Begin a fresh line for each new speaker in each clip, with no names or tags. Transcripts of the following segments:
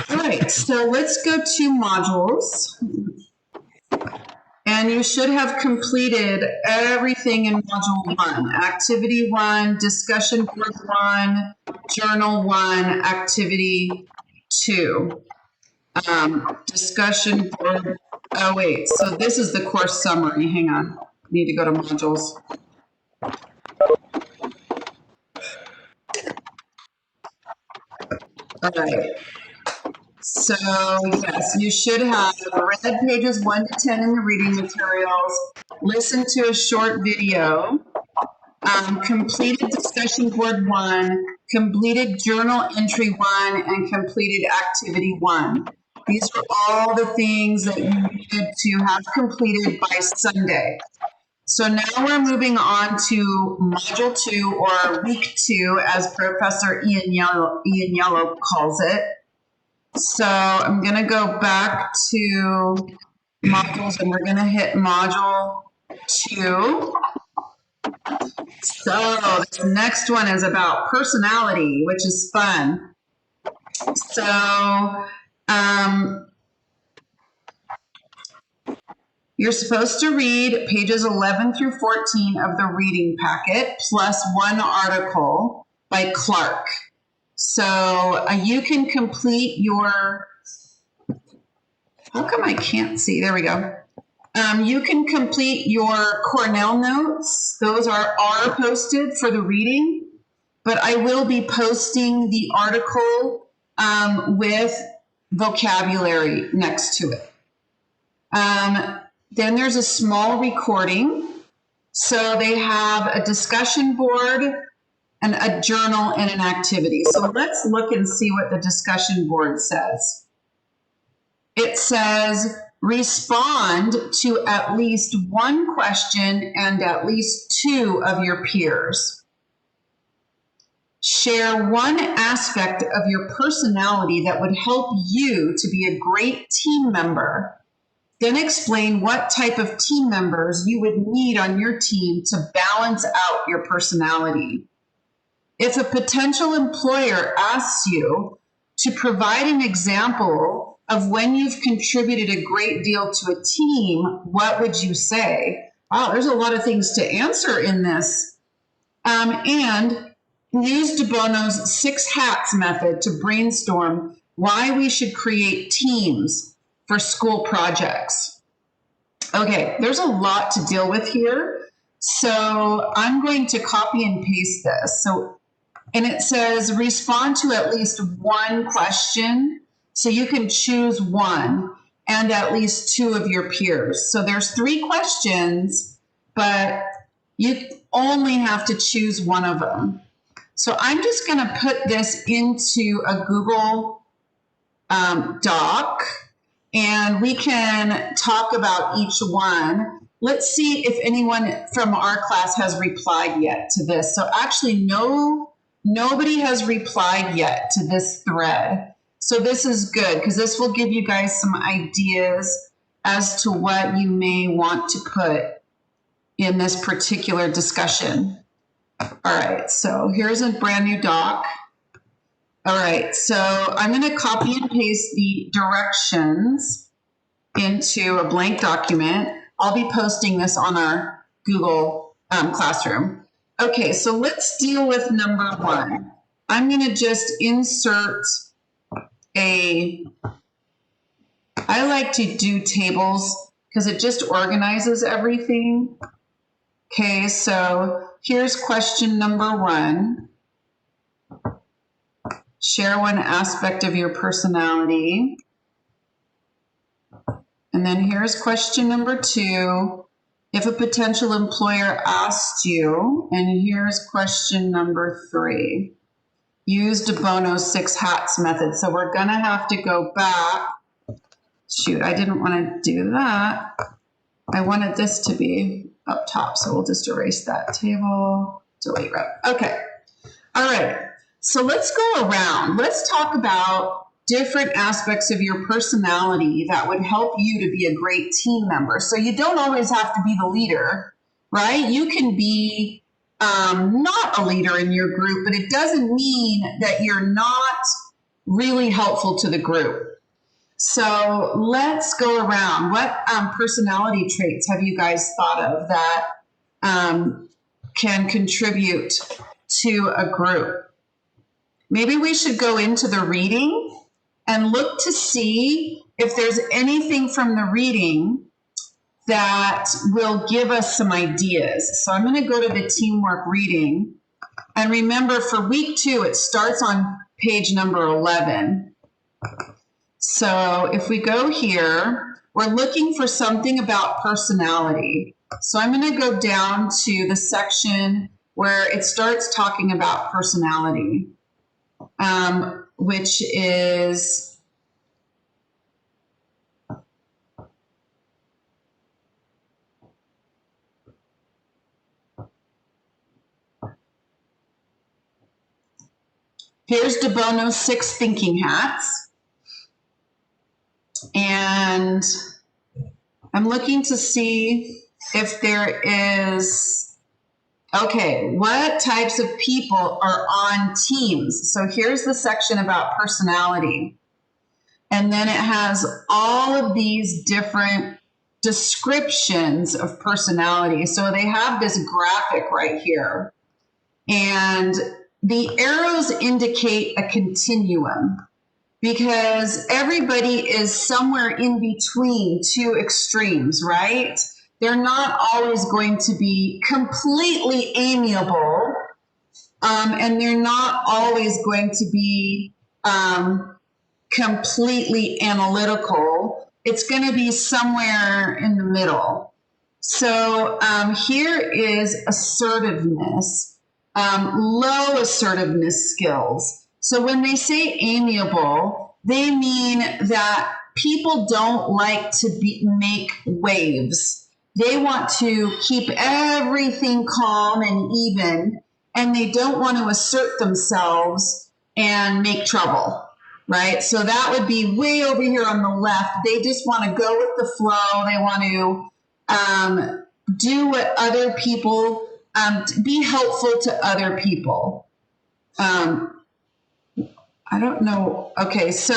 All right, so let's go to modules. And you should have completed everything in module 1. Activity 1, discussion board 1, journal 1, activity 2. Discussion board, oh wait, so this is the course summary. Hang on, need to go to modules. All right. So yes, you should have read pages 1 to 10 in the reading materials, listen to a short video, completed discussion board 1, completed journal entry 1, and completed activity 1. These are all the things that you needed to have completed by Sunday. So now we're moving on to module 2, or week 2, as Professor Ian Yellow calls it. So I'm going to go back to modules, and we're going to hit module 2. So this next one is about personality, which is fun. So you're supposed to read pages 11 through 14 of the reading packet, plus one article by Clark. So you can complete your, how come I can't see? There we go. You can complete your Cornell notes. Those are posted for the reading, but I will be posting the article with vocabulary next to it. Then there's a small recording. So they have a discussion board and a journal and an activity. So let's look and see what the discussion board says. It says, respond to at least one question and at least 2 of your peers. Share one aspect of your personality that would help you to be a great team member. Then explain what type of team members you would need on your team to balance out your personality. If a potential employer asks you to provide an example of when you've contributed a great deal to a team, what would you say? Wow, there's a lot of things to answer in this. And use De Bono's 6 hats method to brainstorm why we should create teams for school projects. Okay, there's a lot to deal with here. So I'm going to copy and paste this. And it says respond to at least one question. So you can choose one and at least 2 of your peers. So there's 3 questions, but you only have to choose one of them. So I'm just going to put this into a Google Doc, and we can talk about each one. Let's see if anyone from our class has replied yet to this. So actually, nobody has replied yet to this thread. So this is good because this will give you guys some ideas as to what you may want to put in this particular discussion. All right, so here's a brand new doc. All right, so I'm going to copy and paste the directions into a blank document. I'll be posting this on our Google Classroom. Okay, so let's deal with number 1. I'm going to just insert I like to do tables because it just organizes everything. Okay, so here's question number 1. Share one aspect of your personality. And then here's question number 2. If a potential employer asked you, and here's question number 3. Use De Bono's 6 hats method. So we're going to have to go back. Shoot, I didn't want to do that. I wanted this to be up top, so we'll just erase that table. Delete row. Okay. All right. So let's go around. Let's talk about different aspects of your personality that would help you to be a great team member. So you don't always have to be the leader, right? You can be not a leader in your group, but it doesn't mean that you're not really helpful to the group. So let's go around. What personality traits have you guys thought of that can contribute to a group? Maybe we should go into the reading and look to see if there's anything from the reading that will give us some ideas. So I'm going to go to the teamwork reading. And remember, for week 2, it starts on page number 11. So if we go here, we're looking for something about personality. So I'm going to go down to the section where it starts talking about personality, which is here's De Bono's 6 thinking hats. And I'm looking to see if there is, okay, what types of people are on teams? So here's the section about personality. And then it has all of these different descriptions of personality. So they have this graphic right here. And the arrows indicate a continuum, because everybody is somewhere in between 2 extremes, right? They're not always going to be completely amiable, and they're not always going to be completely analytical. It's going to be somewhere in the middle. So here is assertiveness, low assertiveness skills. So when they say amiable, they mean that people don't like to make waves. They want to keep everything calm and even, and they don't want to assert themselves and make trouble, right? So that would be way over here on the left. They just want to go with the flow. They want to do what other people, be helpful to other people. I don't know. Okay, so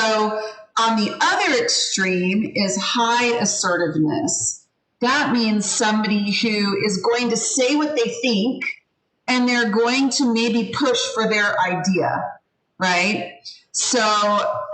on the other extreme is high assertiveness. That means somebody who is going to say what they think, and they're going to maybe push for their idea, right? So,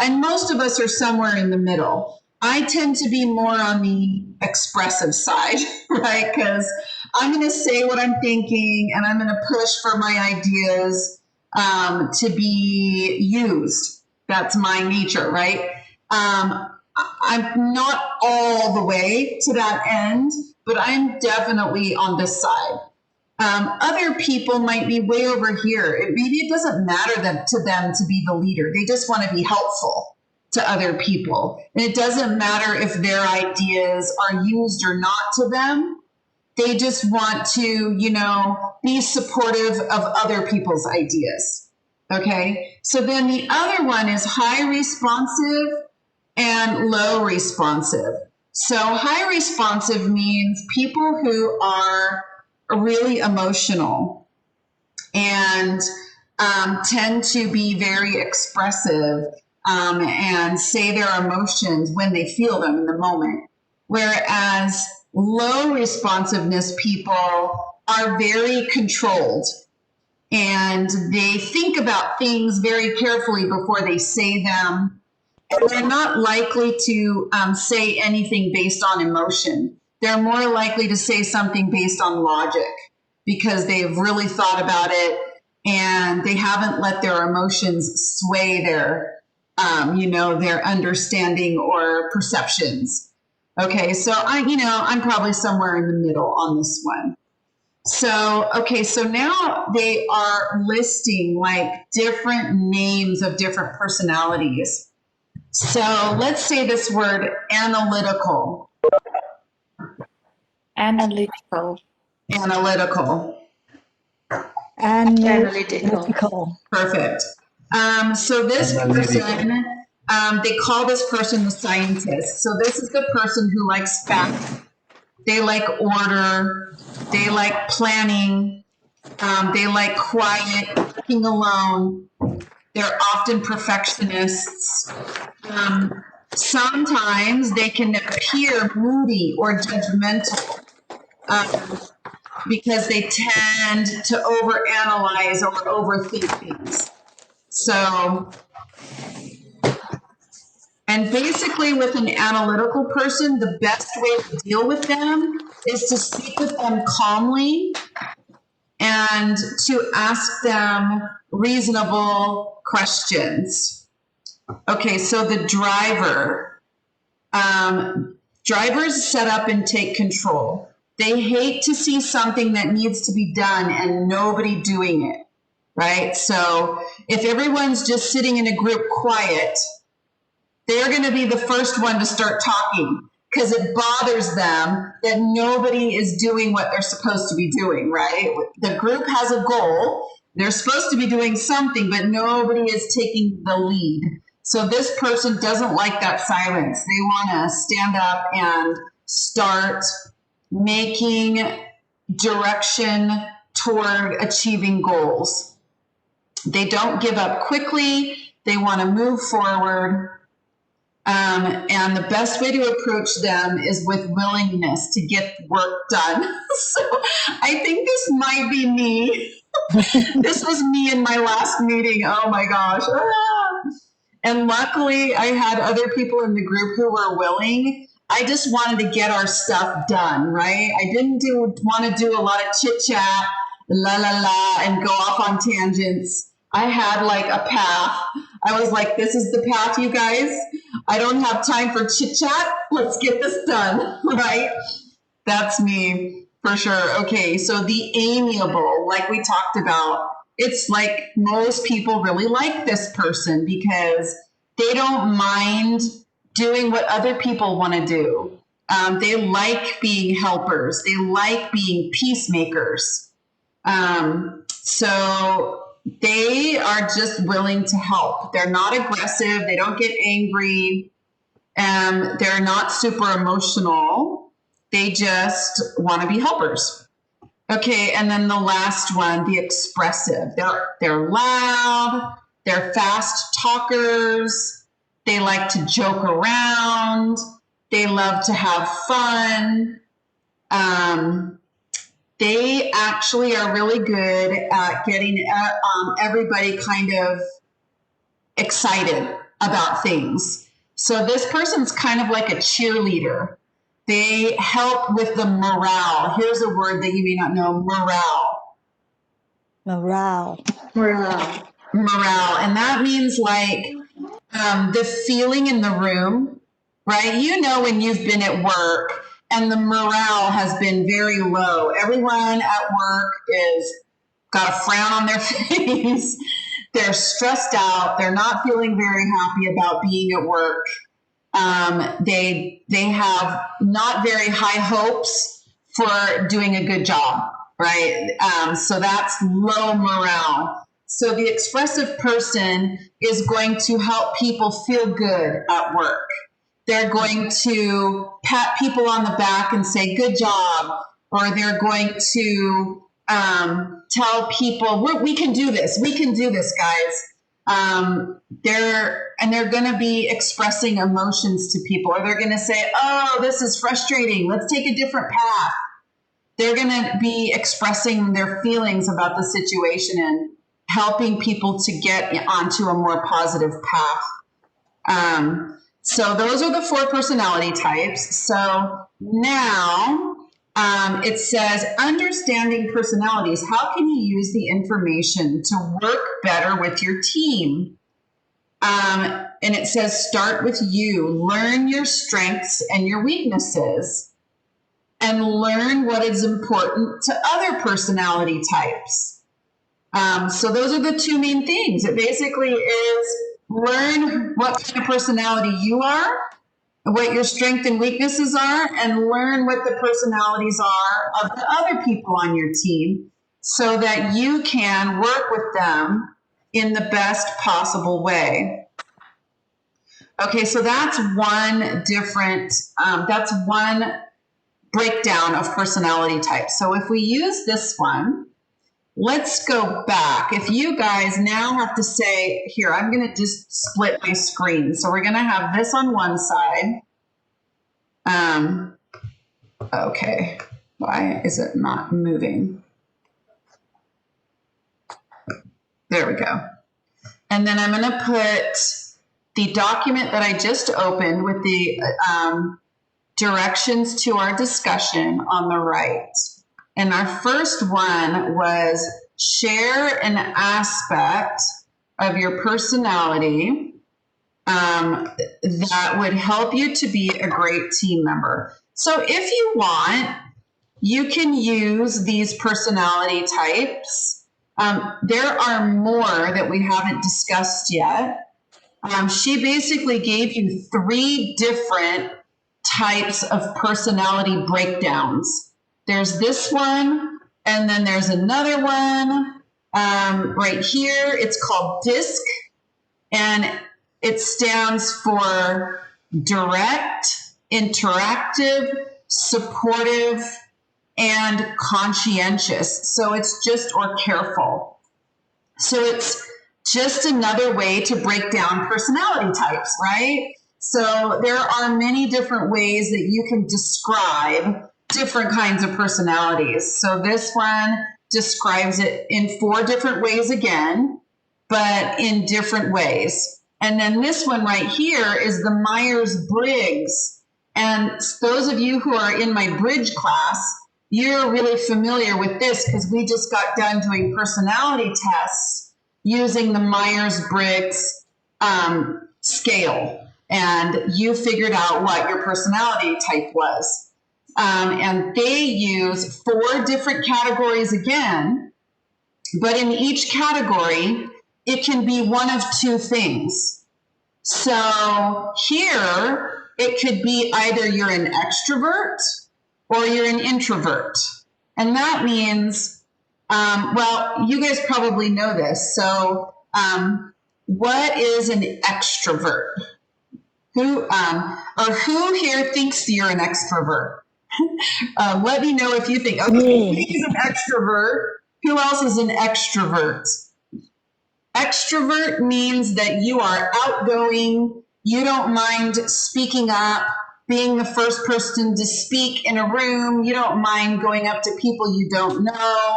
and most of us are somewhere in the middle. I tend to be more on the expressive side, right? Because I'm going to say what I'm thinking, and I'm going to push for my ideas to be used. That's my nature, right? I'm not all the way to that end, but I'm definitely on this side. Other people might be way over here. Maybe it doesn't matter to them to be the leader. They just want to be helpful to other people. And it doesn't matter if their ideas are used or not to them. They just want to, be supportive of other people's ideas. Okay. So then the other one is high responsive and low responsive. So high responsive means people who are really emotional and tend to be very expressive and say their emotions when they feel them in the moment. Whereas low responsiveness people are very controlled, and they think about things very carefully before they say them. And they're not likely to say anything based on emotion. They're more likely to say something based on logic, because they've really thought about it and they haven't let their emotions sway their understanding or perceptions. Okay, so I'm probably somewhere in the middle on this one. So now they are listing like different names of different personalities. So let's say this word analytical.
Analytical.
Perfect. So this person, they call this person the scientist. So this is the person who likes facts. They like order. They like planning. They like quiet, being alone. They're often perfectionists. Sometimes they can appear moody or judgmental because they tend to overanalyze or overthink things. So, and basically with an analytical person, the best way to deal with them is to speak with them calmly and to ask them reasonable questions. Okay, so the driver. Drivers set up and take control. They hate to see something that needs to be done and nobody doing it, right? So if everyone's just sitting in a group quiet, they're going to be the first one to start talking because it bothers them that nobody is doing what they're supposed to be doing, right? The group has a goal. They're supposed to be doing something, but nobody is taking the lead. So this person doesn't like that silence. They want to stand up and start making direction toward achieving goals. They don't give up quickly. They want to move forward. And the best way to approach them is with willingness to get work done. So I think this might be me. This was me in my last meeting. Oh my gosh. And luckily I had other people in the group who were willing. I just wanted to get our stuff done, right? I didn't want to do a lot of chit chat, la la la, and go off on tangents. I had like a path. I was like, this is the path, you guys. I don't have time for chit chat. Let's get this done, right? That's me for sure. Okay, so the amiable, like we talked about, it's like most people really like this person because they don't mind doing what other people want to do. They like being helpers. They like being peacemakers. So they are just willing to help. They're not aggressive. They don't get angry. They're not super emotional. They just want to be helpers. Okay, and then the last one, the expressive. They're loud. They're fast talkers. They like to joke around. They love to have fun. They actually are really good at getting everybody kind of excited about things. So this person's kind of like a cheerleader. They help with the morale. Here's a word that you may not know, morale.
Morale.
Morale. And that means like the feeling in the room, right? You know when you've been at work and the morale has been very low. Everyone at work is got a frown on their face. They're stressed out. They're not feeling very happy about being at work. They have not very high hopes for doing a good job, right? So that's low morale. So the expressive person is going to help people feel good at work. They're going to pat people on the back and say, good job. Or they're going to tell people, we can do this. We can do this, guys. They're going to be expressing emotions to people. Or they're going to say, oh, this is frustrating. Let's take a different path. They're going to be expressing their feelings about the situation and helping people to get onto a more positive path. So those are the 4 personality types. So now it says, understanding personalities. How can you use the information to work better with your team? And it says, start with you. Learn your strengths and your weaknesses. And learn what is important to other personality types. So those are the 2 main things. It basically is learn what kind of personality you are, what your strengths and weaknesses are, and learn what the personalities are of the other people on your team so that you can work with them in the best possible way. Okay, so that's one breakdown of personality types. So if we use this one, let's go back. If you guys now have to say, here, I'm going to just split my screen. So we're going to have this on one side. Okay. Why is it not moving? There we go. And then I'm going to put the document that I just opened with the directions to our discussion on the right. And our first one was share an aspect of your personality that would help you to be a great team member. So if you want, you can use these personality types. There are more that we haven't discussed yet. She basically gave you 3 different types of personality breakdowns. There's this one, and then there's another one right here. It's called DISC, and it stands for direct, interactive, supportive, and conscientious. So it's just or careful. So it's just another way to break down personality types, right? So there are many different ways that you can describe different kinds of personalities. So this one describes it in 4 different ways again, but in different ways. And then this one right here is the Myers-Briggs. And those of you who are in my bridge class, you're really familiar with this because we just got done doing personality tests using the Myers-Briggs scale. And you figured out what your personality type was. And they use 4 different categories again, but in each category, it can be one of 2 things. So here, it could be either you're an extrovert or you're an introvert. And that means, well, you guys probably know this. So what is an extrovert? Who here thinks you're an extrovert? Let me know if you think, okay, he's an extrovert. Who else is an extrovert? Extrovert means that you are outgoing. You don't mind speaking up, being the first person to speak in a room. You don't mind going up to people you don't know.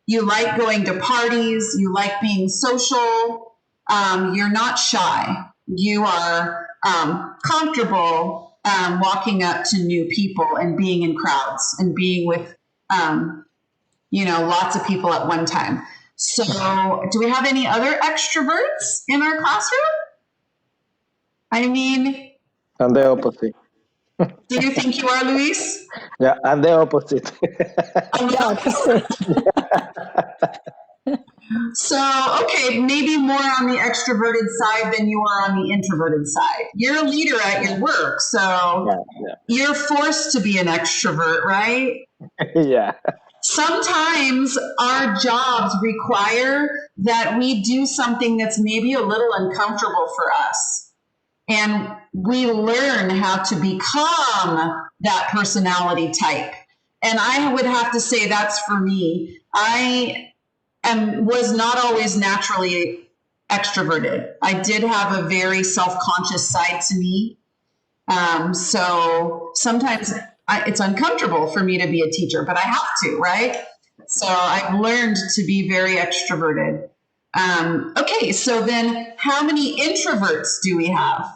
You like going to parties. You like being social. You're not shy. You are comfortable walking up to new people and being in crowds and being with, lots of people at one time. So do we have any other extroverts in our classroom? I mean,
I'm the opposite.
do you think you are, Luis?
Yeah, I'm the opposite.
So, okay, maybe more on the extroverted side than you are on the introverted side. You're a leader at your work, so you're forced to be an extrovert, right?
Yeah.
Sometimes our jobs require that we do something that's maybe a little uncomfortable for us. And we learn how to become that personality type. And I would have to say that's for me. I was not always naturally extroverted. I did have a very self-conscious side to me. So sometimes it's uncomfortable for me to be a teacher, but I have to, right? So I've learned to be very extroverted. Okay, so then how many introverts do we have?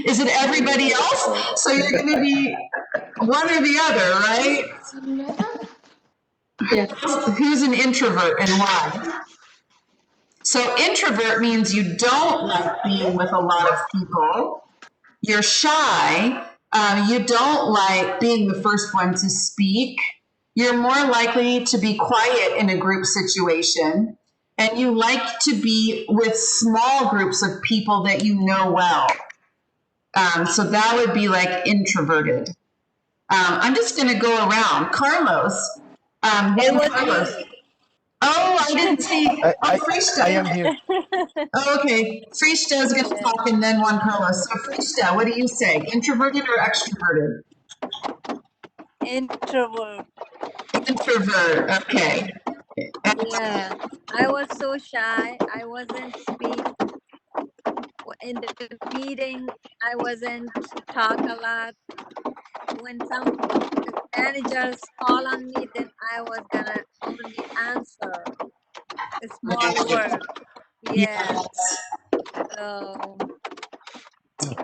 Is it everybody else? So you're going to be one or the other, right?
Yes.
Who's an introvert and why? So introvert means you don't like being with a lot of people. You're shy. You don't like being the first one to speak. You're more likely to be quiet in a group situation. And you like to be with small groups of people that you know well. So that would be like introverted. I'm just going to go around. Carlos. Carlos. Oh, I didn't see. Frishta.
I am here.
Oh, okay. Frishta is going to talk and then Juan Carlos. So Frishta, what do you say? Introverted or extroverted?
Introvert.
Introvert. Okay.
Yeah, I was so shy. I wasn't speak in the meeting. I wasn't talk a lot. When some managers call on me, then I was gonna only answer a small word. Yeah.
Yes.
So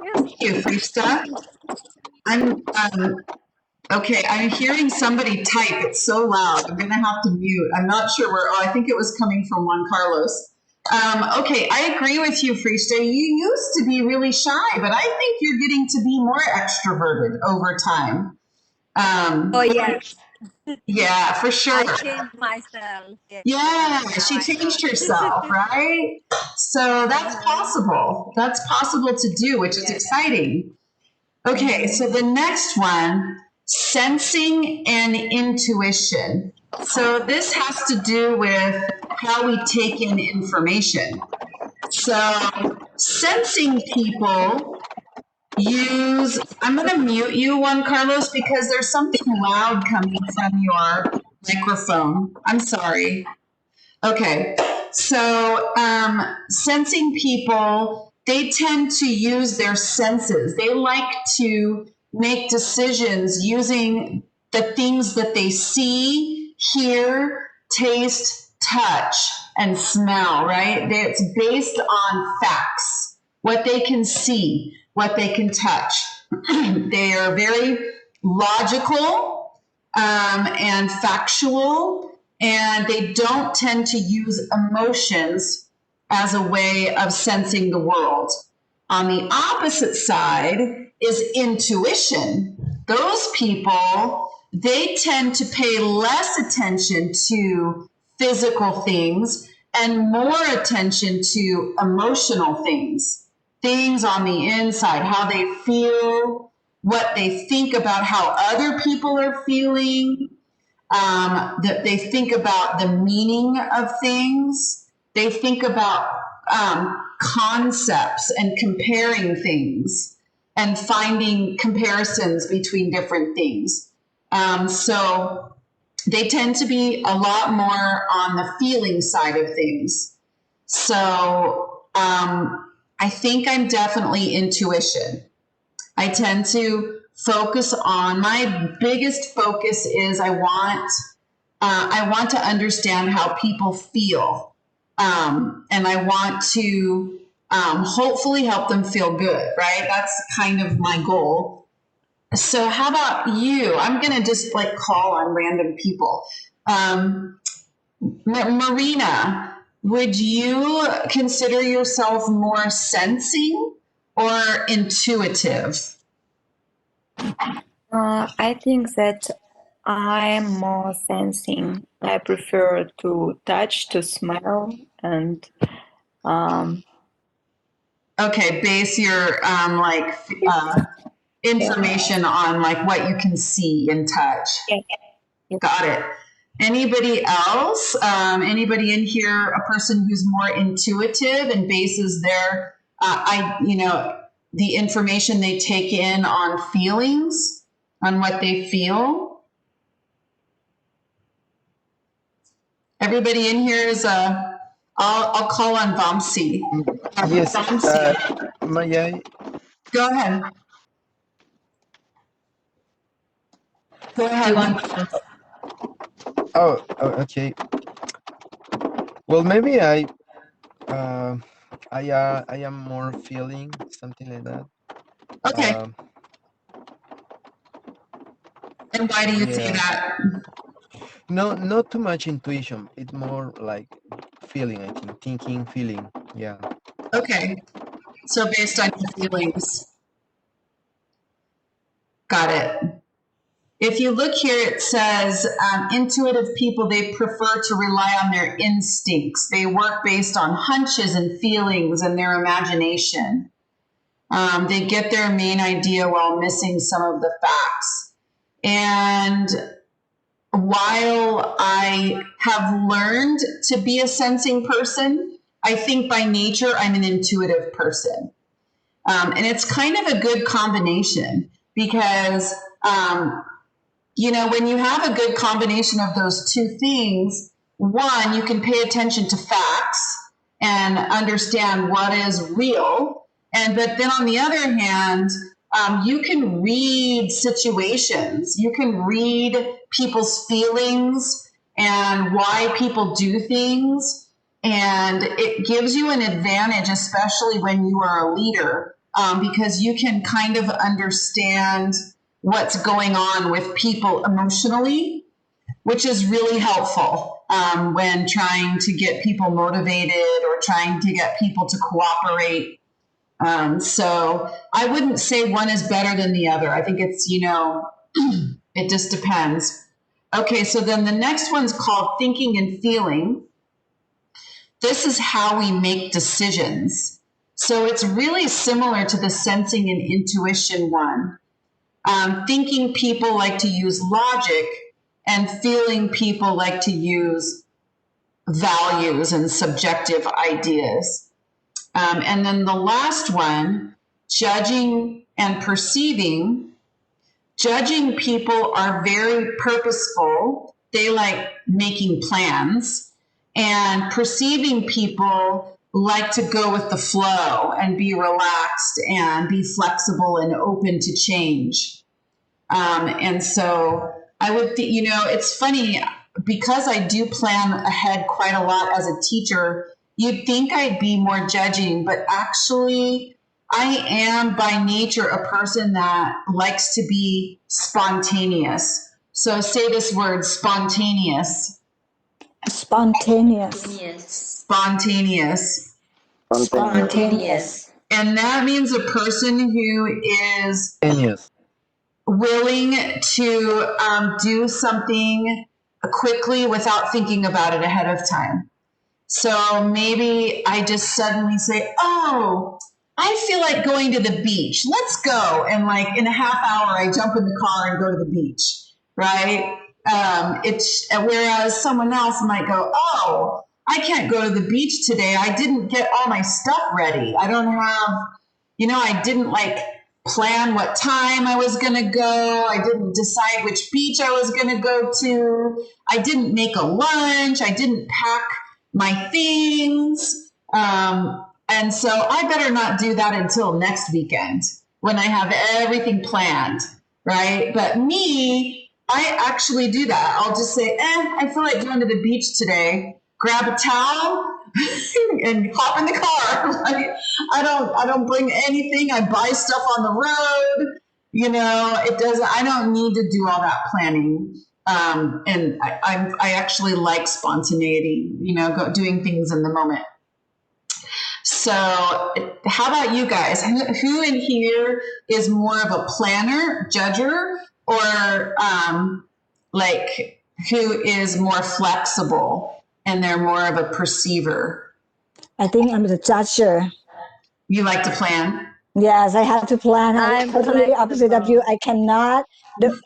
yes,
Thank you, Frista. Okay, I'm hearing somebody type. It's so loud. I'm going to have to mute. I'm not sure where. Oh, I think it was coming from Juan Carlos. Okay, I agree with you, Frista. You used to be really shy, but I think you're getting to be more extroverted over time.
oh yes,
Yeah, for sure.
I changed myself.
Yeah,
Yes, now
she
I
changed
know.
herself, right? So that's
Uh-huh.
possible. That's possible to do, which is
Yes.
exciting. Okay, so the next one, sensing and intuition. So this has to do with how we take in information. So sensing people use, I'm going to mute you, Juan Carlos, because there's something loud coming from your microphone. I'm sorry. Okay, so sensing people, they tend to use their senses. They like to make decisions using the things that they see, hear, taste, touch, and smell, right? It's based on facts, what they can see, what they can touch. They are very logical and factual, and they don't tend to use emotions as a way of sensing the world. On the opposite side is intuition. Those people, they tend to pay less attention to physical things and more attention to emotional things, things on the inside, how they feel, what they think about how other people are feeling, that they think about the meaning of things. They think about concepts and comparing things and finding comparisons between different things. So they tend to be a lot more on the feeling side of things. So I think I'm definitely intuition. I tend to focus on, my biggest focus is I want to understand how people feel, and I want to hopefully help them feel good. Right, that's kind of my goal. So how about you? I'm gonna just like call on random people. Marina, would you consider yourself more sensing or intuitive?
I think that I'm more sensing. I prefer to touch, to smell, and
Okay, base your information on like what you can see and touch.
yeah, yeah.
Got it. Anybody else? Anybody in here? A person who's more intuitive and bases their the information they take in on feelings, on what they feel. Everybody in here is I'll call on Vamsi.
Yes,
Vamsi,
may I?
go ahead. Go ahead.
Okay. Well, maybe uh, I am more feeling something like that.
Okay.
Um,
And why do you say
yeah.
that?
No, not too much intuition. It's more like feeling. I think thinking, feeling. Yeah.
Okay. So based on your feelings. Got it. If you look here, it says intuitive people, they prefer to rely on their instincts. They work based on hunches and feelings and their imagination. They get their main idea while missing some of the facts. And while I have learned to be a sensing person, I think by nature I'm an intuitive person. And it's kind of a good combination because when you have a good combination of those two things, one, you can pay attention to facts and understand what is real. And but then on the other hand, you can read situations, you can read people's feelings and why people do things. And it gives you an advantage, especially when you are a leader, because you can kind of understand what's going on with people emotionally, which is really helpful when trying to get people motivated or trying to get people to cooperate. So I wouldn't say one is better than the other. I think it's, it just depends. Okay, so then the next one's called thinking and feeling. This is how we make decisions. So it's really similar to the sensing and intuition one. Thinking people like to use logic, and feeling people like to use values and subjective ideas. And then the last one, judging and perceiving. Judging people are very purposeful. They like making plans. And perceiving people like to go with the flow and be relaxed and be flexible and open to change. And so I would, it's funny because I do plan ahead quite a lot as a teacher. You'd think I'd be more judging, but actually, I am by nature a person that likes to be spontaneous. So say this word, spontaneous.
Spontaneous.
Spontaneous.
Spontaneous.
And that means a person who is
Genius.
willing to do something quickly without thinking about it ahead of time. So maybe I just suddenly say, oh, I feel like going to the beach. Let's go. And like in a half hour, I jump in the car and go to the beach, right? It's whereas someone else might go, oh, I can't go to the beach today. I didn't get all my stuff ready. I don't have, I didn't like plan what time I was going to go. I didn't decide which beach I was going to go to. I didn't make a lunch. I didn't pack my things. And so I better not do that until next weekend when I have everything planned, right? But me, I actually do that. I'll just say, I feel like going to the beach today. Grab a towel and hop in the car. Like, I don't bring anything. I buy stuff on the road. It doesn't. I don't need to do all that planning. And I actually like spontaneity. Doing things in the moment. So, how about you guys? Who in here is more of a planner, judger, or like who is more flexible and they're more of a perceiver?
I think I'm the judger.
You like to plan?
Yes, I have to plan. I'm
I'm
totally opposite of you. I cannot. If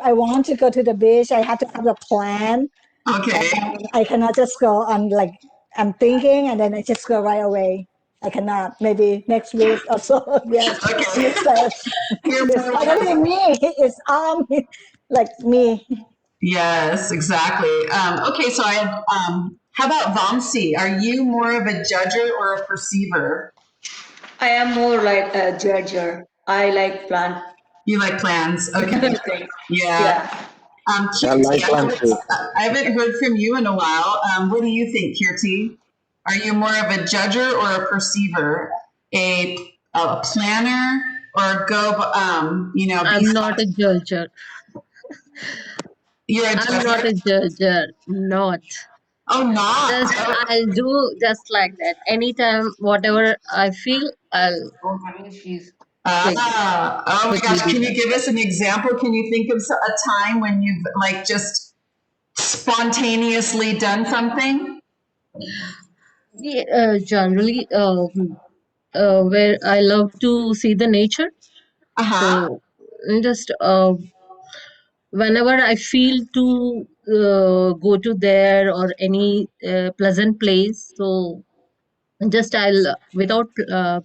I want to go to the beach, I have to have a plan.
Okay.
And I cannot just go on like I'm thinking and then I just go right away. I cannot. Maybe next week or so. Yes,
Okay.
you said
You're
it's
more
totally me. It's like me.
Yes, exactly. Okay, so I have, how about Vamsi? Are you more of a judger or a perceiver?
I am more like a judger. I like plan.
You like plans? Okay.
things.
Yeah.
Yeah.
I
Kirti,
like plan too.
I haven't heard from you in a while. What do you think, Kirti? Are you more of a judger or a perceiver? A planner or go,
I'm not a judger.
You're a
I'm not
judger?
a judger. Not.
Oh, not.
Just I'll do just like that. Anytime, whatever I feel, I'll quick,
Oh my
quickly
gosh.
do
Can you
that.
give us an example? Can you think of a time when you've like just spontaneously done something?
Yeah, generally, where I love to see the nature.
Uh-huh.
So just whenever I feel to go to there or any pleasant place, so just I'll without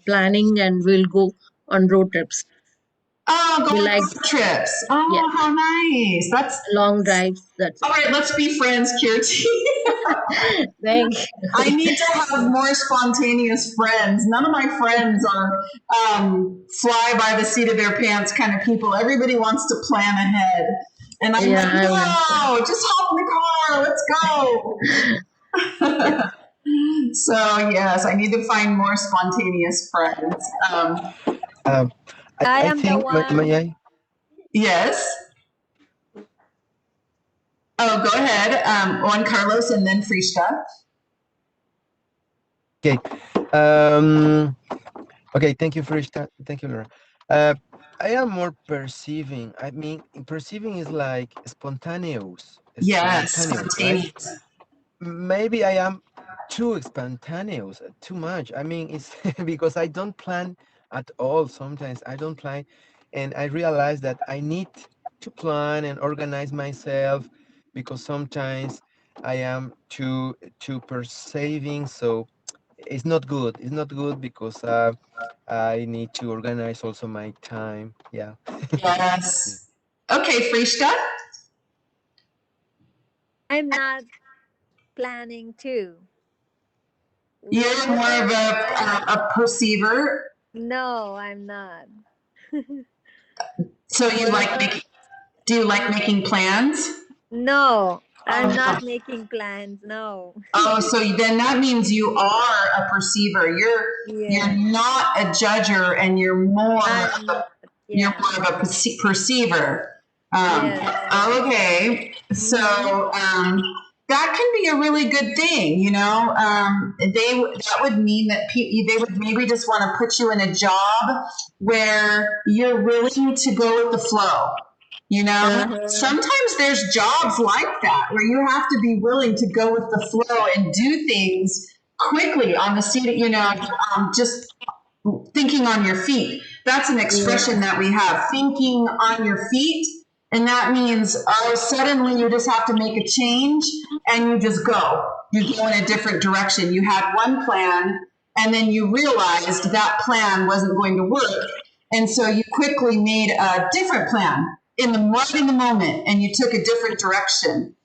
planning and we'll go on road trips.
Oh,
We
go on
like,
road trips. Oh,
yeah,
how nice. That's
long drives. That's
all
it.
right. Let's be friends, Kirti.
Thank
I
you.
need to have more spontaneous friends. None of my friends are fly by the seat of their pants kind of people. Everybody wants to plan ahead. And I'm
Yeah,
like,
I understand.
no, just hop in the car. Let's
Yeah.
go. So, yes, I need to find more spontaneous friends.
Um,
I
I
am the
think may
one.
I?
Yes. Oh, go ahead. Juan Carlos and then Frishta.
Okay. Um, okay. Thank you, Frishta. Thank you, Laura. Uh, I am more perceiving. I mean, perceiving is like spontaneous.
Yes,
Spontaneous, right?
spontaneous.
Maybe I am too spontaneous, too much. I mean, it's because I don't plan at all. Sometimes I don't plan, and I realize that I need to plan and organize myself because sometimes I am too perceiving. So it's not good. It's not good because I need to organize also my time. Yeah. Yeah.
Yes. Okay, Frishta.
I'm not planning to.
You're more of
Whenever I
a perceiver.
no, I'm not.
So you like
Wherever
making, do you like
yeah.
making plans?
No, I'm
Oh,
not making plans. No.
oh, so then that means you are a perceiver. You're
Yes.
not a judger, and
I'm not.
you're
Yeah.
more of a perceiver. Um,
Yes.
okay, so
Mm-hmm.
that can be a really good thing. You know, that would mean that they would maybe just want to put you in a job where you're willing to go with the flow. You know,
Uh-huh.
sometimes there's jobs like that where you have to be willing to go with the flow and do things quickly on the seat. You know, just thinking on your feet. That's an
Yeah.
expression that we have, thinking on your feet. And that means, oh, suddenly you just have to make a change and you just go. You go in a different direction. You had one plan and then you realized that plan wasn't going to work. And so you quickly made a different plan right in the moment and you took a different direction.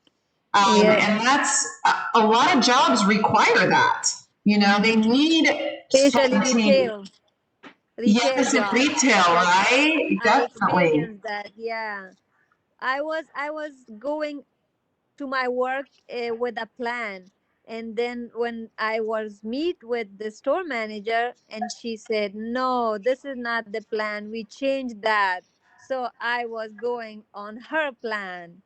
Yeah.
And that's a lot of jobs require that. You know, they
Mm-hmm.
need
Especially
spontaneity.
retail
Yes, in
jobs,
retail,
because
right?
I
Definitely.
experienced that. Yeah. I was going to my work with a plan, and then when I was meet with the store manager, and she said, no, this is not the plan, we changed that. So I was going on her plan.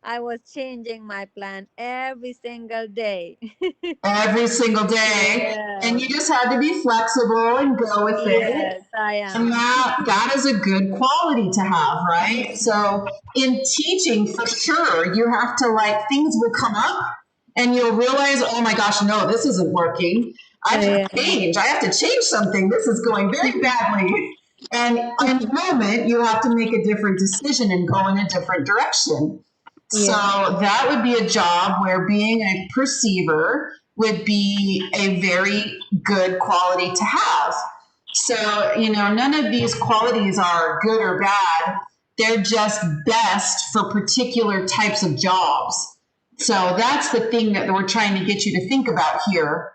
I was changing my plan every single day.
Every single day. And
Yes.
you just had to be flexible and go with it.
Yes, I
And
am.
that is a good quality to have, right? So in teaching, for sure, you have to like things will come up and you'll realize, oh my gosh, no, this isn't working. I have
Yeah.
to change. I have to change something. This is going very badly. And in the moment, you have to make a different decision and go in a different direction. So
Yeah.
that would be a job where being a perceiver would be a very good quality to have. So, you know, none of these qualities are good or bad. They're just best for particular types of jobs. So that's the thing that we're trying to get you to think about here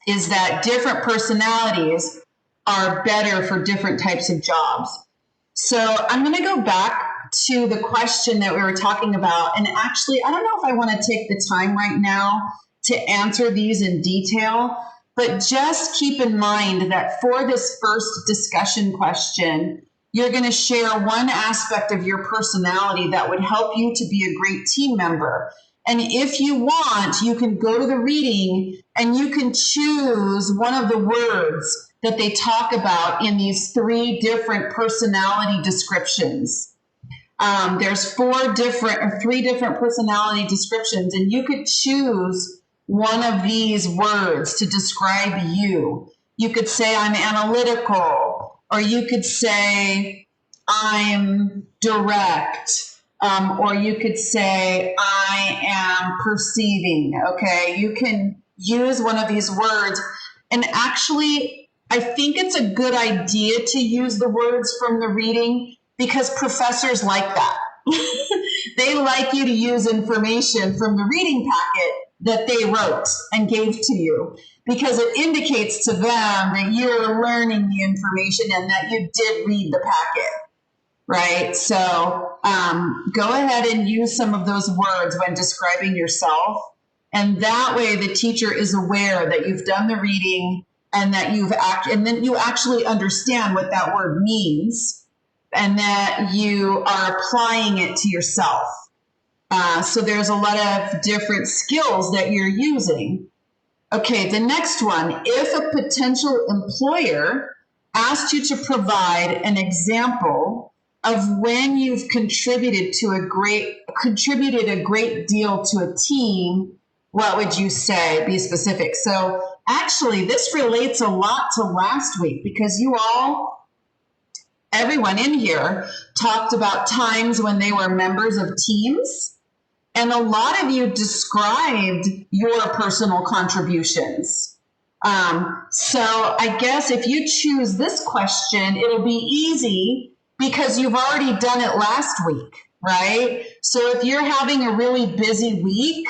is that different personalities are better for different types of jobs. So I'm going to go back to the question that we were talking about. And actually, I don't know if I want to take the time right now to answer these in detail, but just keep in mind that for this first discussion question, you're going to share one aspect of your personality that would help you to be a great team member. And if you want, you can go to the reading and you can choose one of the words that they talk about in these three personality descriptions. There's three different personality descriptions, and you could choose one of these words to describe you. You could say, I'm analytical, or you could say, I'm direct, or you could say, I am perceiving. Okay, you can use one of these words. And actually, I think it's a good idea to use the words from the reading because professors like that. They like you to use information from the reading packet that they wrote and gave to you because it indicates to them that you're learning the information and that you did read the packet, right? So go ahead and use some of those words when describing yourself. And that way the teacher is aware that you've done the reading and that and then you actually understand what that word means and that you are applying it to yourself. So there's a lot of different skills that you're using. Okay, the next one. If a potential employer asked you to provide an example of when you've contributed a great deal to a team, what would you say? Be specific. So actually, this relates a lot to last week because everyone in here talked about times when they were members of teams. And a lot of you described your personal contributions. So I guess if you choose this question, it'll be easy because you've already done it last week, right? So if you're having a really busy week,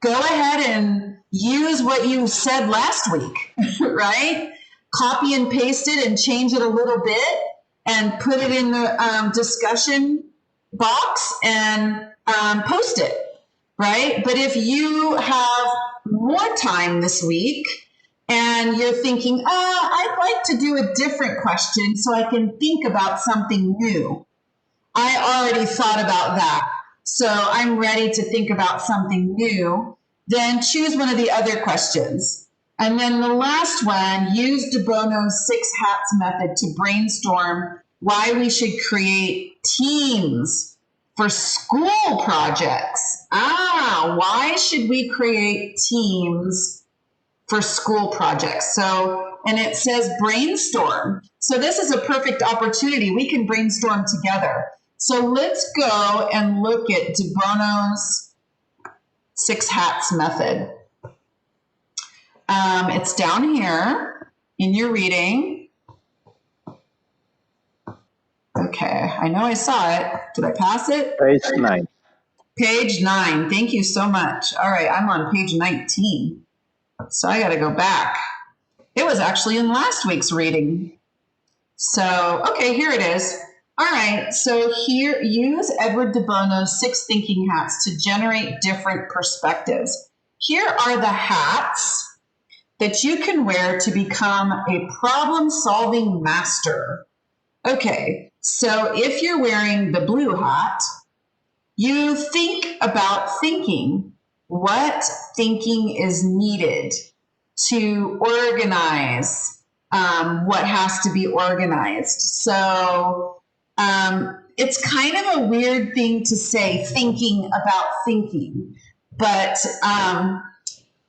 go ahead and use what you said last week, right? Copy and paste it and change it a little bit and put it in the discussion box and post it, right? But if you have more time this week and you're thinking, I'd like to do a different question so I can think about something new. I already thought about that, so I'm ready to think about something new. Then choose one of the other questions. And then the last one, use De Bono's 6 hats method to brainstorm why we should create teams for school projects. Why should we create teams for school projects? So, and it says brainstorm. So this is a perfect opportunity. We can brainstorm together. So let's go and look at De Bono's 6 hats method. It's down here in your reading. Okay, I know I saw it. Did I pass it?
Page 9.
Page 9. Thank you so much. All right, I'm on page 19. So I got to go back. It was actually in last week's reading. So, okay, here it is. All right, so here, use Edward De Bono's 6 thinking hats to generate different perspectives. Here are the hats that you can wear to become a problem-solving master. Okay, so if you're wearing the blue hat, you think about thinking. What thinking is needed to organize what has to be organized? So it's kind of a weird thing to say, thinking about thinking, but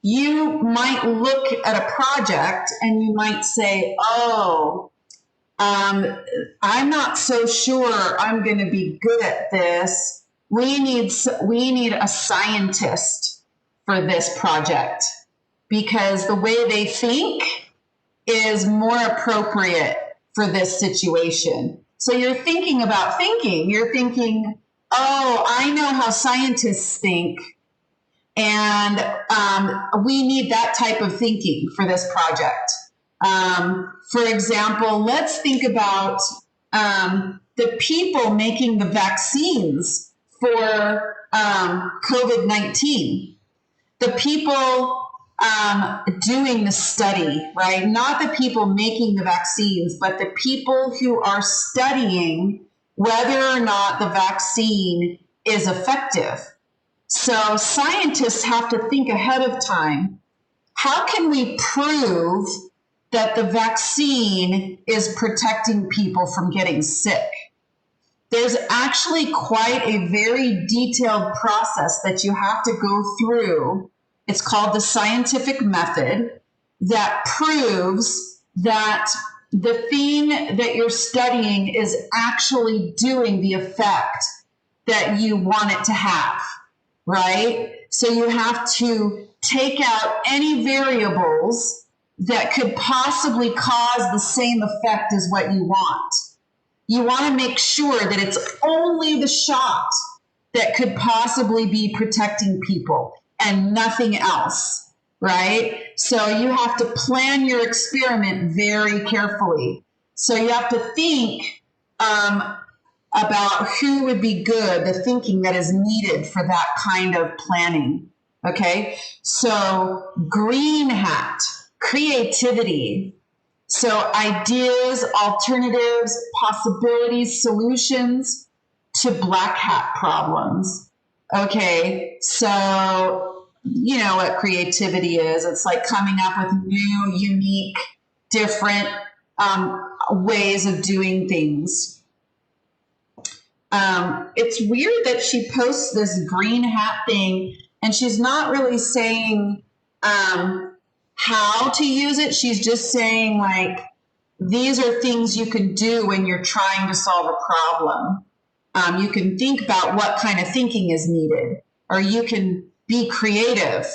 you might look at a project and you might say, I'm not so sure I'm going to be good at this. We need a scientist for this project because the way they think is more appropriate for this situation. So you're thinking about thinking. You're thinking, I know how scientists think, and we need that type of thinking for this project. For example, let's think about the people making the vaccines for COVID-19. The people doing the study, right? Not the people making the vaccines, but the people who are studying whether or not the vaccine is effective. So scientists have to think ahead of time. How can we prove that the vaccine is protecting people from getting sick? There's actually quite a very detailed process that you have to go through. It's called the scientific method that proves that the thing that you're studying is actually doing the effect that you want it to have, right? So you have to take out any variables that could possibly cause the same effect as what you want. You want to make sure that it's only the shot that could possibly be protecting people and nothing else, right? So you have to plan your experiment very carefully. So you have to think about who would be good, the thinking that is needed for that kind of planning. Okay, so green hat, creativity. So ideas, alternatives, possibilities, solutions to black hat problems. Okay, so you know what creativity is. It's like coming up with new, unique, different ways of doing things. It's weird that she posts this green hat thing and she's not really saying how to use it. She's just saying, like, these are things you can do when you're trying to solve a problem. You can think about what kind of thinking is needed, or you can be creative.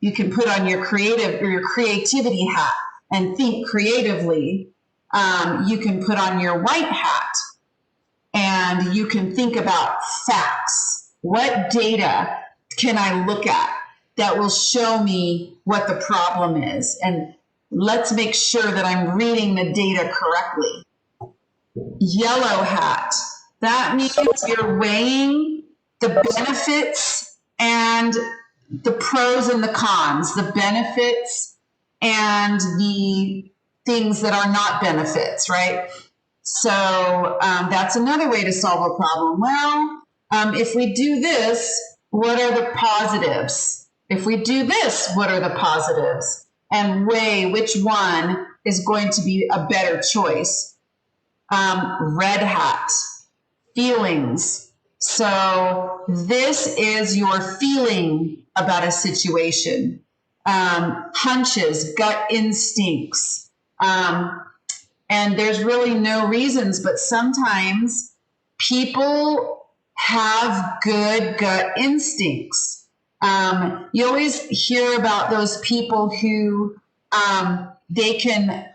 You can put on your creative or your creativity hat and think creatively. You can put on your white hat and you can think about facts. What data can I look at that will show me what the problem is? And let's make sure that I'm reading the data correctly. Yellow hat. That means you're weighing the benefits and the pros and the cons, the benefits and the things that are not benefits, right? So that's another way to solve a problem. Well, if we do this, what are the positives? If we do this, what are the positives? And weigh which one is going to be a better choice. Red hat, feelings. So this is your feeling about a situation. Hunches, gut instincts. And there's really no reasons, but sometimes people have good gut instincts. You always hear about those people who they can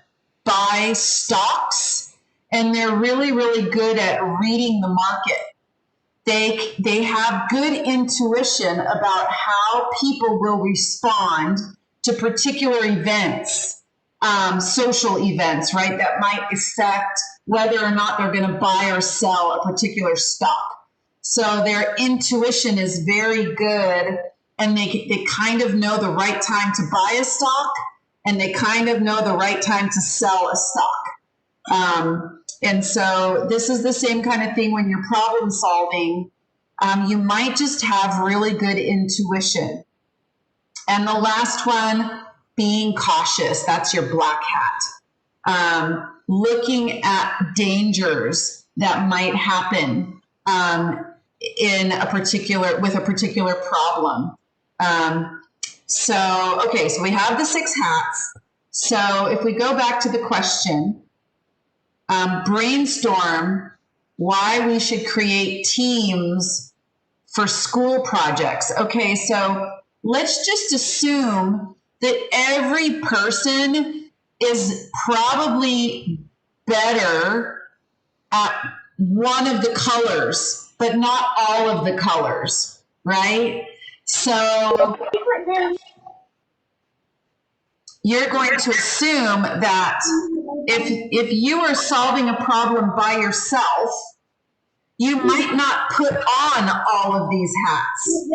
buy stocks and they're really, really good at reading the market. They have good intuition about how people will respond to particular events, social events, right, that might affect whether or not they're going to buy or sell a particular stock. So their intuition is very good, and they kind of know the right time to buy a stock, and they kind of know the right time to sell a stock. And so this is the same kind of thing when you're problem solving. You might just have really good intuition. And the last one, being cautious. That's your black hat. Looking at dangers that might happen with a particular problem. So we have the 6 hats. So if we go back to the question, brainstorm why we should create teams for school projects. Okay, so let's just assume that every person is probably better at one of the colors, but not all of the colors, right? So you're going to assume that if you are solving a problem by yourself, you might not put on all of these hats,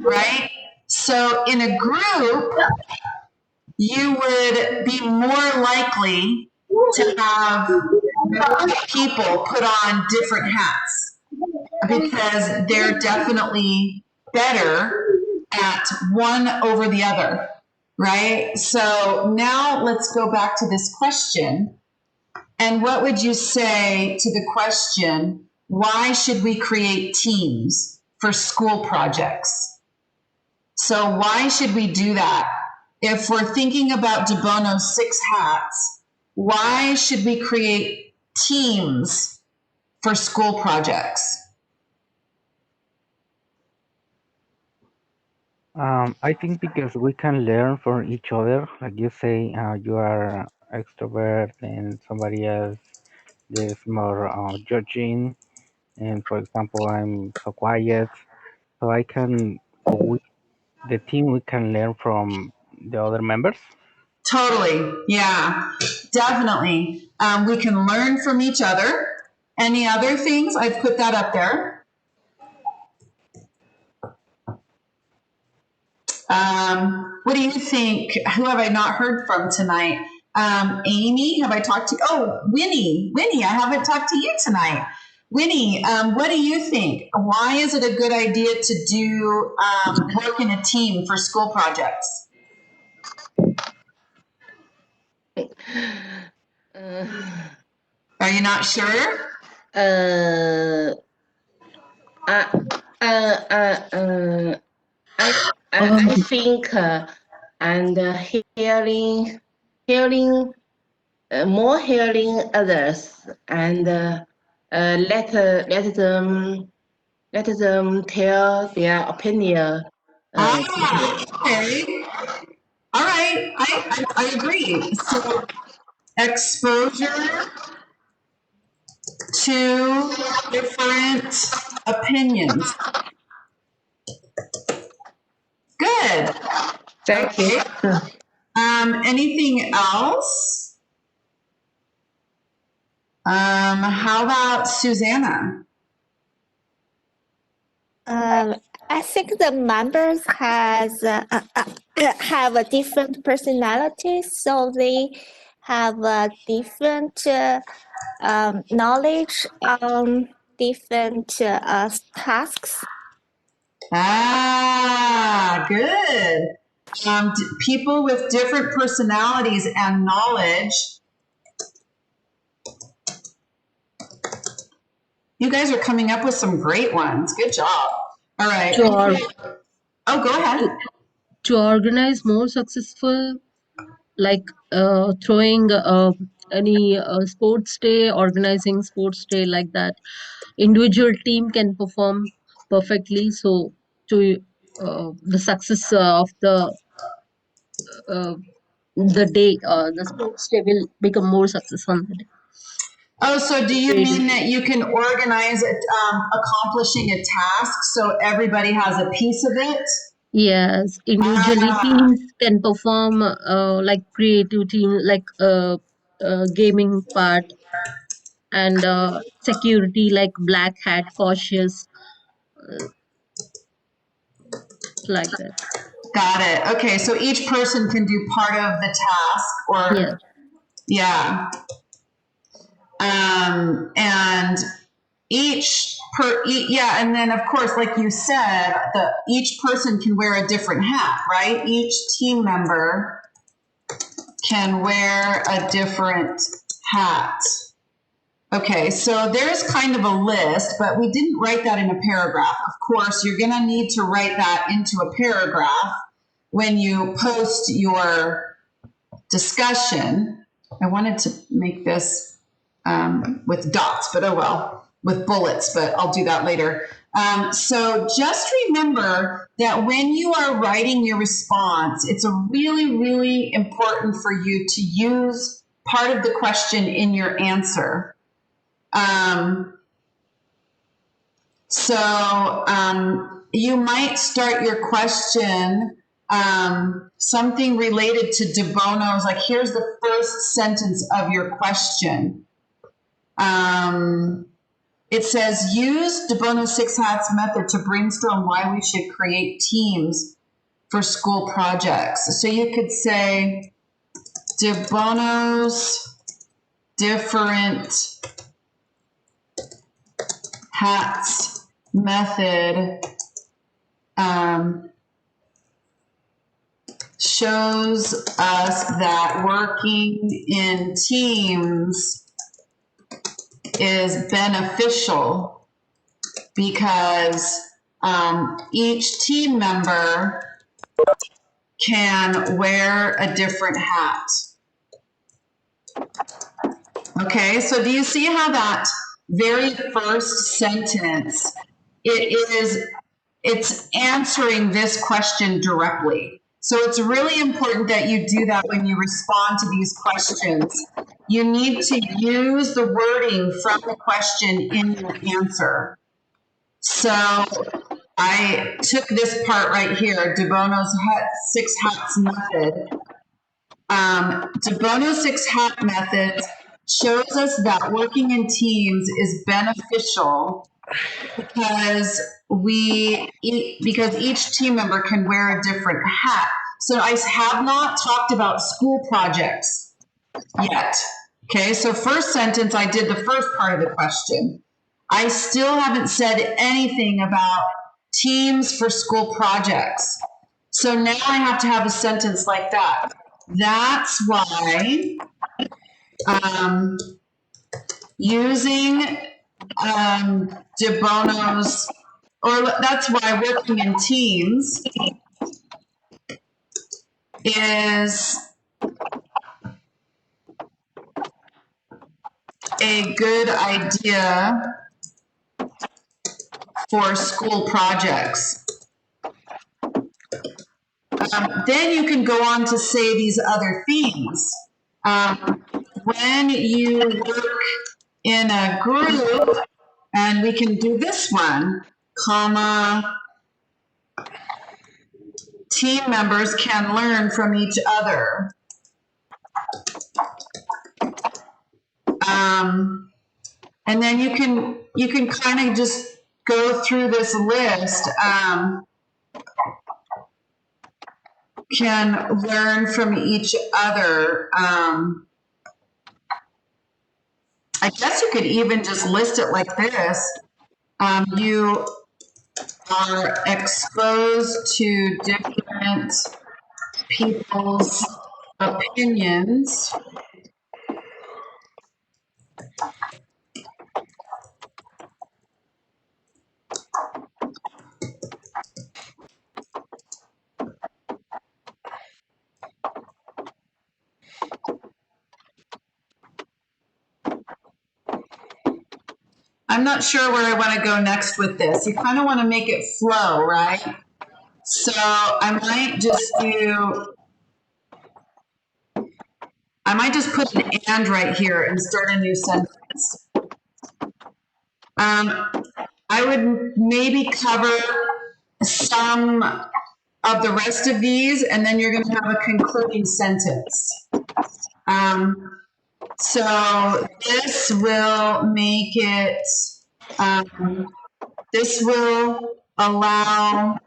right? So in a group, you would be more likely to have more people put on different hats because they're definitely better at one over the other, right? So now let's go back to this question. And what would you say to the question, why should we create teams for school projects? So why should we do that? If we're thinking about De Bono's 6 hats, why should we create teams for school projects?
I think because we can learn from each other. Like you say, you are extrovert and somebody else is more judging. And for example, I'm so quiet. So I can, or we, the team, we can learn from the other members.
Totally. Yeah, definitely. We can learn from each other. Any other things? I've put that up there. What do you think? Who have I not heard from tonight? Amy, have I talked to? Oh, Winnie. Winnie, I haven't talked to you tonight. Winnie, what do you think? Why is it a good idea to do work in a team for school projects?
Uh,
Are you not sure?
uh, uh, uh, uh, uh, I think and hearing more hearing others and let them tell their opinion.
Okay. All right. I agree. So exposure to different opinions. Good.
Thank you.
Okay. Anything else? How about Susanna?
I think the members have a different personalities, so they have a different knowledge on different tasks.
Ah, good. People with different personalities and knowledge. You guys are coming up with some great ones. Good job. All right.
To, or,
Oh, go ahead.
to organize more successful, like throwing any sports day, organizing sports day like that. Individual team can perform perfectly. So to the success of the day, the sports day will become more successful on the day.
Oh, so do you
Great.
mean that you can organize accomplishing a task so everybody has a piece of it?
Yes, individually teams can perform like creative team, like gaming part and security, like black hat, cautious, uh, like that.
Got it. Okay, so each person can do part of the task, or
Yeah.
yeah, and yeah, and then of course, like you said, each person can wear a different hat, right? Each team member can wear a different hat. Okay, so there's kind of a list, but we didn't write that in a paragraph. Of course, you're going to need to write that into a paragraph when you post your discussion. I wanted to make this with dots, but oh well, with bullets, but I'll do that later. So just remember that when you are writing your response, it's really, really important for you to use part of the question in your answer. You might start your question something related to de Bono's, like here's the first sentence of your question. It says, use de Bono's 6 hats method to brainstorm why we should create teams for school projects. So you could say, de Bono's different hats method shows us that working in teams is beneficial because each team member can wear a different hat. Okay, so do you see how that very first sentence, it is it's answering this question directly. So it's really important that you do that when you respond to these questions. You need to use the wording from the question in your answer. So I took this part right here, De Bono's 6 hats method. De Bono's 6 hat method shows us that working in teams is beneficial because each team member can wear a different hat. So I have not talked about school projects yet. Okay, so first sentence, I did the first part of the question. I still haven't said anything about teams for school projects. So now I have to have a sentence like that. That's why using De Bono's, or that's why working in teams is a good idea for school projects. Then you can go on to say these other things. When you work in a group, and we can do this one, comma, team members can learn from each other. And then you can kind of just go through this list. Can learn from each other. I guess you could even just list it like this. You are exposed to different people's opinions. I'm not sure where I want to go next with this. You kind of want to make it flow, right? So I might put an and right here and start a new sentence. I would maybe cover some of the rest of these, and then you're going to have a concluding sentence. So this will make it, this will allow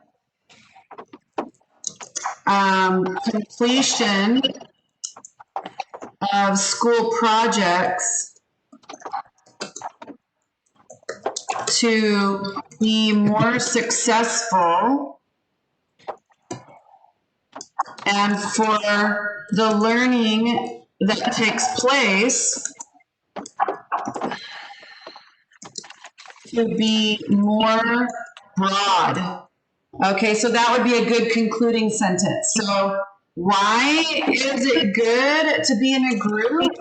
completion of school projects to be more successful and for the learning that takes place to be more broad. Okay, so that would be a good concluding sentence. So why is it good to be in a group?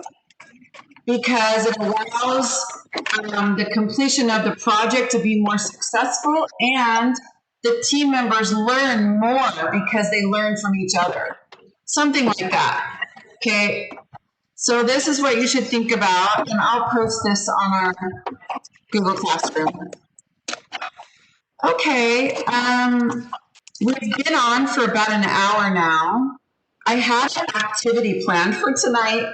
Because it allows the completion of the project to be more successful, and the team members learn more because they learn from each other. Something like that. Okay, so this is what you should think about, and I'll post this on our Google Classroom. Okay, we've been on for about an hour now. I had an activity planned for tonight,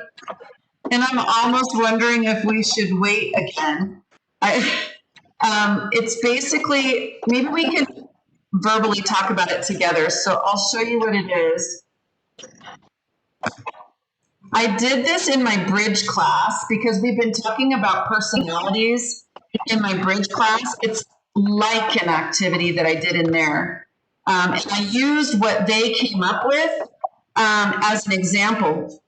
and I'm almost wondering if we should wait again. It's basically, maybe we can verbally talk about it together. So I'll show you what it is. I did this in my bridge class because we've been talking about personalities in my bridge class. It's like an activity that I did in there. And I used what they came up with as an example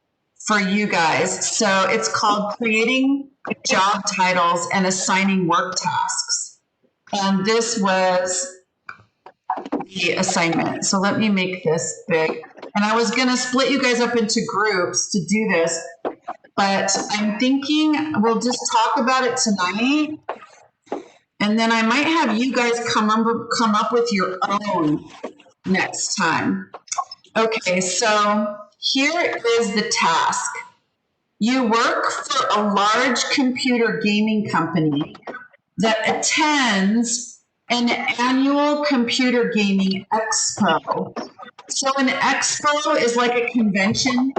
for you guys. So it's called creating job titles and assigning work tasks. And this was the assignment. So let me make this big. And I was going to split you guys up into groups to do this, but I'm thinking we'll just talk about it tonight And then I might have you guys come up with your own next time. Okay, so here is the task. You work for a large computer gaming company that attends an annual computer gaming expo. So an expo is like a convention.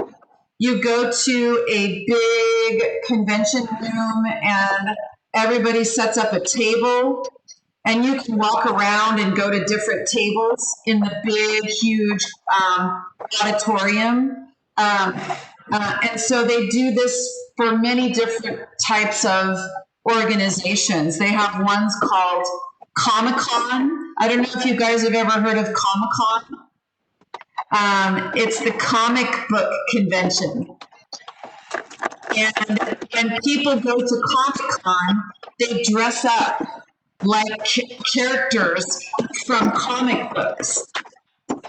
You go to a big convention room and everybody sets up a table and you can walk around and go to different tables in the big, huge auditorium. And so they do this for many different types of organizations. They have ones called Comic Con. I don't know if you guys have ever heard of Comic Con. It's the comic book convention. And when people go to Comic Con, they dress up like characters from comic books,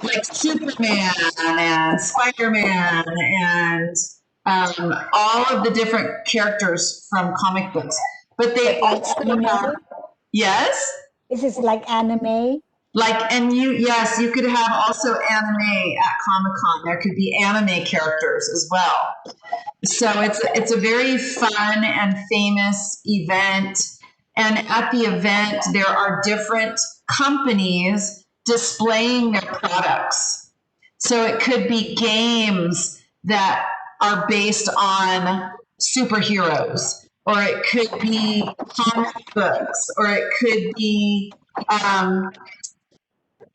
like Superman and Spider-Man and all of the different characters from comic books. But they
Like
also
anime?
have, yes?
Is it like anime?
Yes, you could have also anime at Comic-Con. There could be anime characters as well. So it's a very fun and famous event. And at the event, there are different companies displaying their products. So it could be games that are based on superheroes, or it could be comic books, or it could be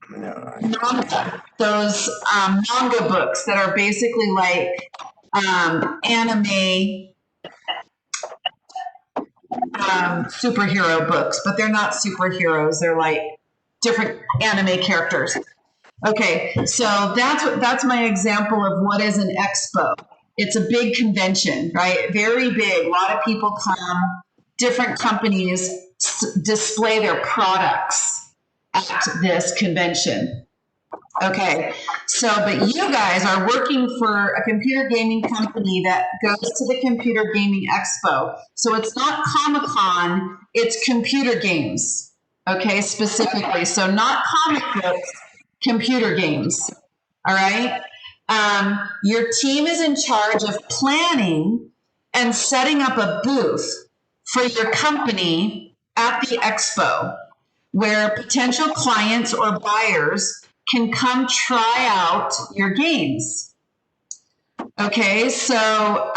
manga, those manga books that are basically like anime superhero books, but they're not superheroes. They're like different anime characters. Okay, so that's my example of what is an expo. It's a big convention, right? Very big. A lot of people come. Different companies display their products at this convention. Okay, so but you guys are working for a computer gaming company that goes to the computer gaming expo. So it's not Comic-Con, it's computer games. Okay, specifically. So not comic books, computer games. All right. Your team is in charge of planning and setting up a booth for your company at the expo where potential clients or buyers can come try out your games. Okay, so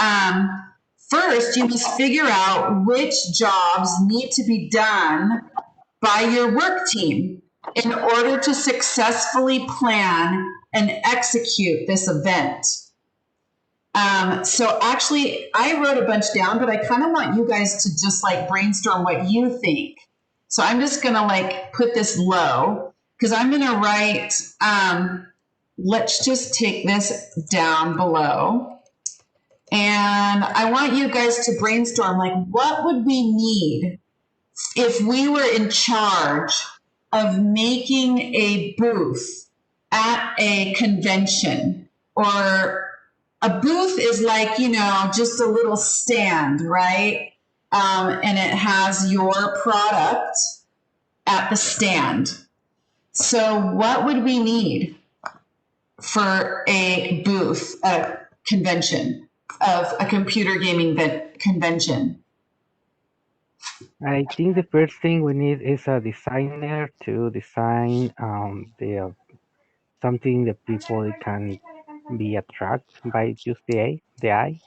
first you must figure out which jobs need to be done by your work team in order to successfully plan and execute this event. So actually, I wrote a bunch down, but I kind of want you guys to just like brainstorm what you think. So I'm just gonna like put this low because I'm gonna write, let's just take this down below. And I want you guys to brainstorm like what would we need if we were in charge of making a booth at a convention, or a booth is like, just a little stand, right? And it has your product at the stand. So what would we need for a booth at a convention, of a computer gaming convention?
I think the first thing we need is a designer to design the something that people can be attracted by just the eye.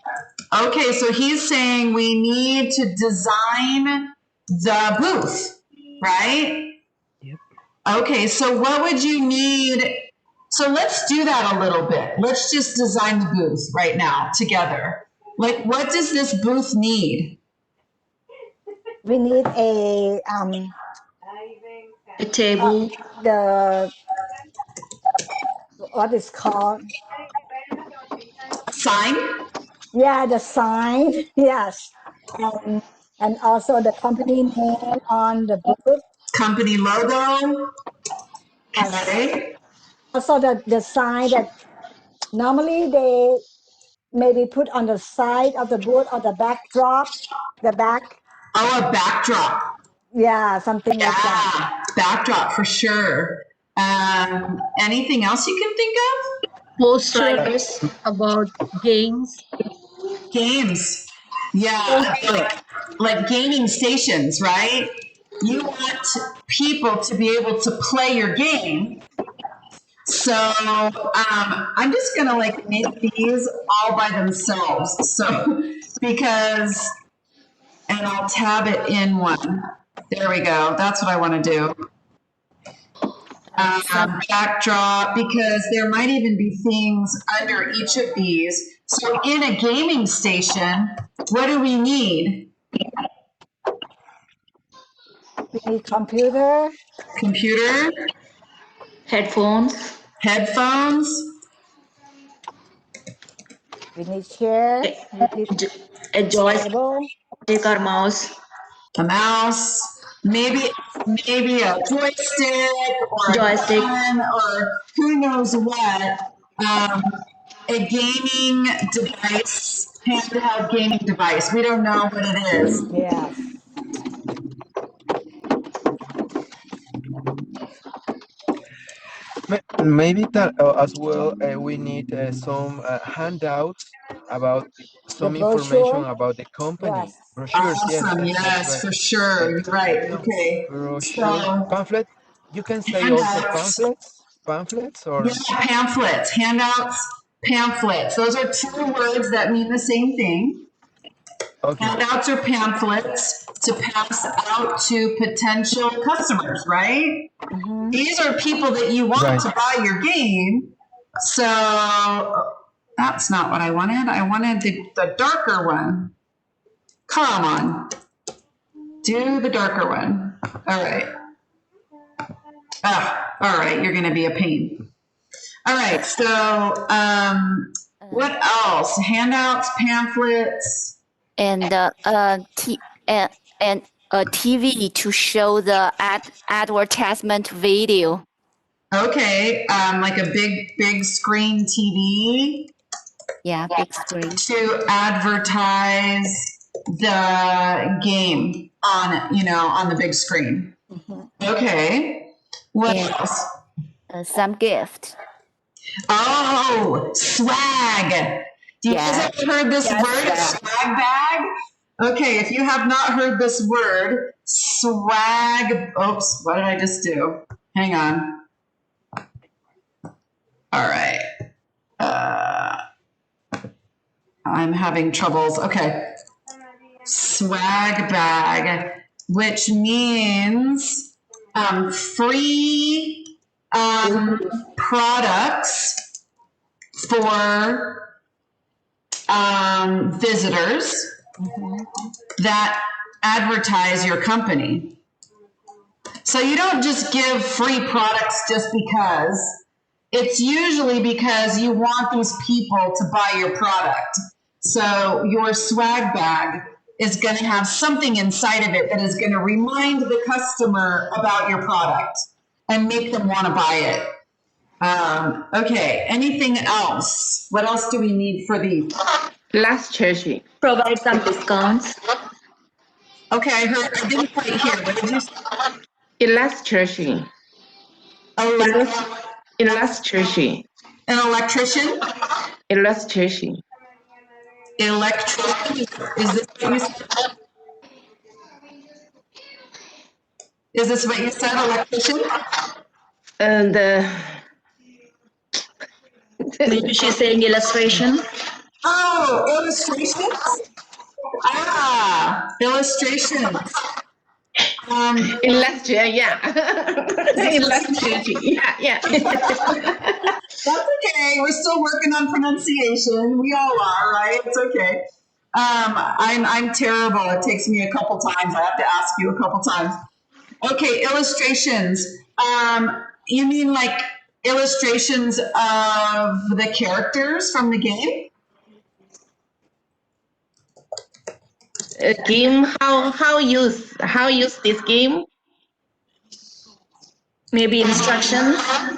Okay, so he's saying we need to design the booth, right?
Yep.
Okay, so what would you need? So let's do that a little bit. Let's just design the booth right now together. Like, what does this booth need?
We need
A table.
the what is called?
Sign?
Yeah, the sign. Yes, and also the company name on the booth.
Company logo?
Yes.
Okay.
Also the sign that normally they maybe put on the side of the booth or the backdrop, the back.
Oh, a backdrop.
Yeah, something like that.
Yeah, backdrop for sure. Anything else you can think of?
Poster
Flyers.
about games.
Games. Yeah, like gaming stations, right? You want people to be able to play your game. So I'm just gonna like make these all by themselves. So because and I'll tab it in one. There we go. That's what I want to do. Backdrop, because there might even be things under each of these. So in a gaming station, what do we need?
We need computer.
Computer,
Headphones.
headphones,
We need chair.
A,
We need
a joystick
table.
or mouse.
a mouse, maybe a joystick or a
Joystick.
gun or who knows what. A gaming device, handheld gaming device. We don't know what it is.
Yes.
Maybe that as well we need some handouts about
The
some information
brochure.
about the company.
Yes.
Brochures, yes,
Awesome.
that's
Yes,
right.
for sure.
Like,
You're right.
you know,
Okay.
brochure,
So
pamphlet. You can say also
handouts.
pamphlets,
Yeah,
or
pamphlets, handouts, pamphlets. Those are two words that mean the same thing.
okay,
Handouts or pamphlets to pass out to potential customers, right?
Mm-hmm.
These are people that you want
right.
to buy your game. So that's not what I wanted. I wanted the darker one. Come on. Do the darker one. All right. Ah, all right. You're going to be a pain. All right. So, what else? Handouts, pamphlets.
And and a TV to show the advertisement video.
Okay. Like a big screen TV
Yeah, big screen.
to advertise the game on the big screen.
Mm-hmm.
Okay. What
And
else?
some gift.
Oh, swag. Do you guys
Yeah,
ever heard this
that's
word, swag bag? Okay, if you have not heard this word, swag. Oops, what did I just do? Hang on. All right. I'm having troubles. Okay. Swag bag, which means free products for visitors
Mm-hmm.
that advertise your company. So you don't just give free products just because. It's usually because you want these people to buy your product. So your swag bag is going to have something inside of it that is going to remind the customer about your product and make them want to buy it. Okay, anything else? What else do we need for these?
Illustrating. Provide some discounts.
Okay, I didn't quite hear. What did you say?
Illustration. Illustration.
An electrician?
Illustration.
Electrician? Is this what you said? Is this what you said, electrician?
And maybe she's saying illustration.
Oh, illustrations? Ah, illustrations.
Illustration, yeah. Illustration, yeah.
That's okay. We're still working on pronunciation. We all are, right? It's okay. I'm terrible. It takes me a couple times. I have to ask you a couple times. Okay, illustrations. You mean like illustrations of the characters from the game?
Game, how use this game? Maybe instructions.
How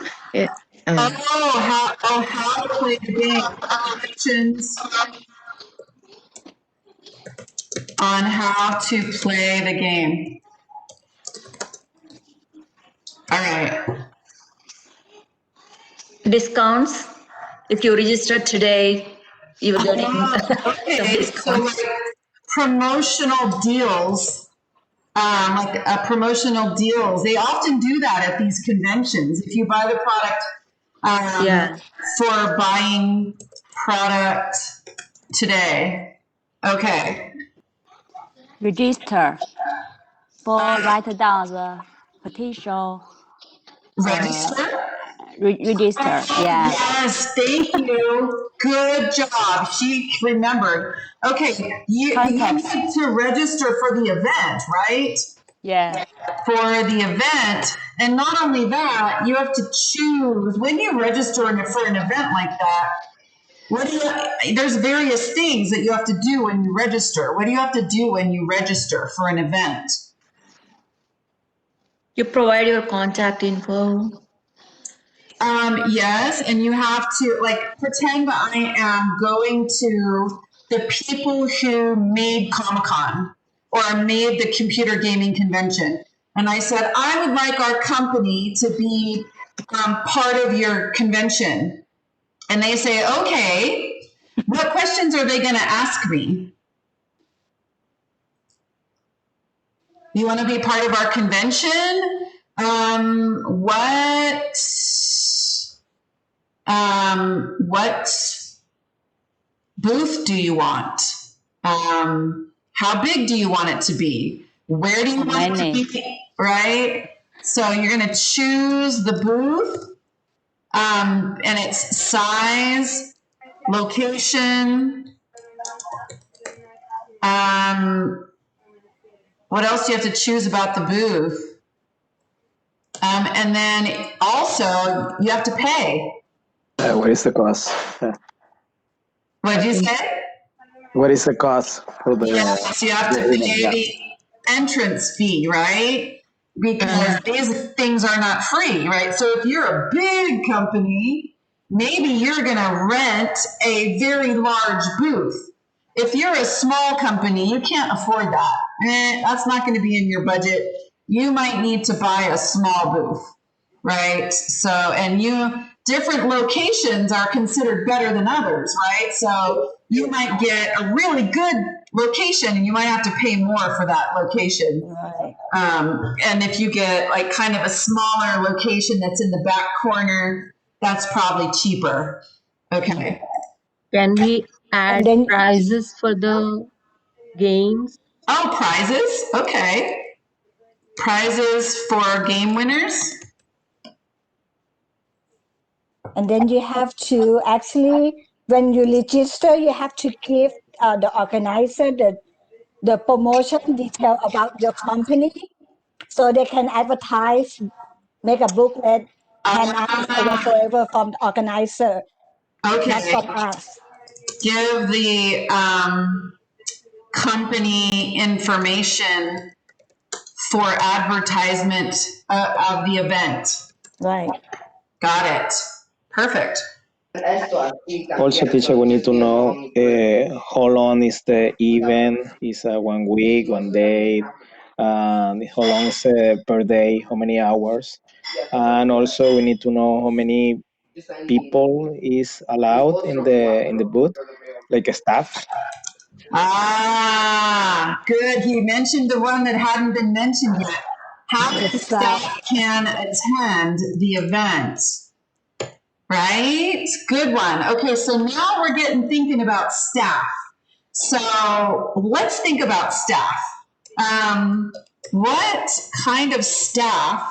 to play the game. Instructions on how to play the game. All right.
Discounts. If you register today, you will getting some
Okay, so like
discounts.
promotional deals, promotional deals. They often do that at these conventions. If you buy the product
Yeah.
for buying product today. Okay.
Register for write down the petition.
Register?
Register. Yeah.
Yes, thank you. Good job. She remembered. Okay, you
Context.
need to register for the event, right?
Yeah.
For the event. And not only that, you have to choose when you register for an event like that. There's various things that you have to do when you register. What do you have to do when you register for an event?
You provide your contact info.
Yes, and you have to like pretend that I am going to the people who made Comic Con or made the computer gaming convention. And I said, I would like our company to be part of your convention. And they say, okay, what questions are they going to ask me? You want to be part of our convention? What booth do you want? How big do you want it to be? Where do you want it to be? Right? So you're going to choose the booth, and its size, location. What else do you have to choose about the booth? And then also you have to pay.
What is the cost?
What did you say?
What is the cost for the?
Yes, you have to pay the entrance fee, right? Because these things are not free, right? So if you're a big company, maybe you're going to rent a very large booth. If you're a small company, you can't afford that. That's not going to be in your budget. You might need to buy a small booth, right? So, and different locations are considered better than others, right? So you might get a really good location and you might have to pay more for that location.
Right.
And if you get like kind of a smaller location that's in the back corner, that's probably cheaper. Okay.
Can we add
then-
prizes for the games?
Oh, prizes. Okay. Prizes for game winners.
And then you have to actually, when you register, you have to give the organizer the promotion detail about your company so they can advertise, make a booklet, hand out or whatsoever from the organizer, not
Okay.
from us.
Give the company information for advertisement of the event.
Right.
Got it. Perfect.
Also, teacher, we need to know how long is the event? Is 1 week, 1 day? How long is per day? How many hours? And also, we need to know how many people is allowed in the booth, like a staff.
Good. He mentioned the one that hadn't been mentioned yet. How many staff can attend the event? Right? Good one. Okay, so now we're thinking about staff. So let's think about staff. What kind of staff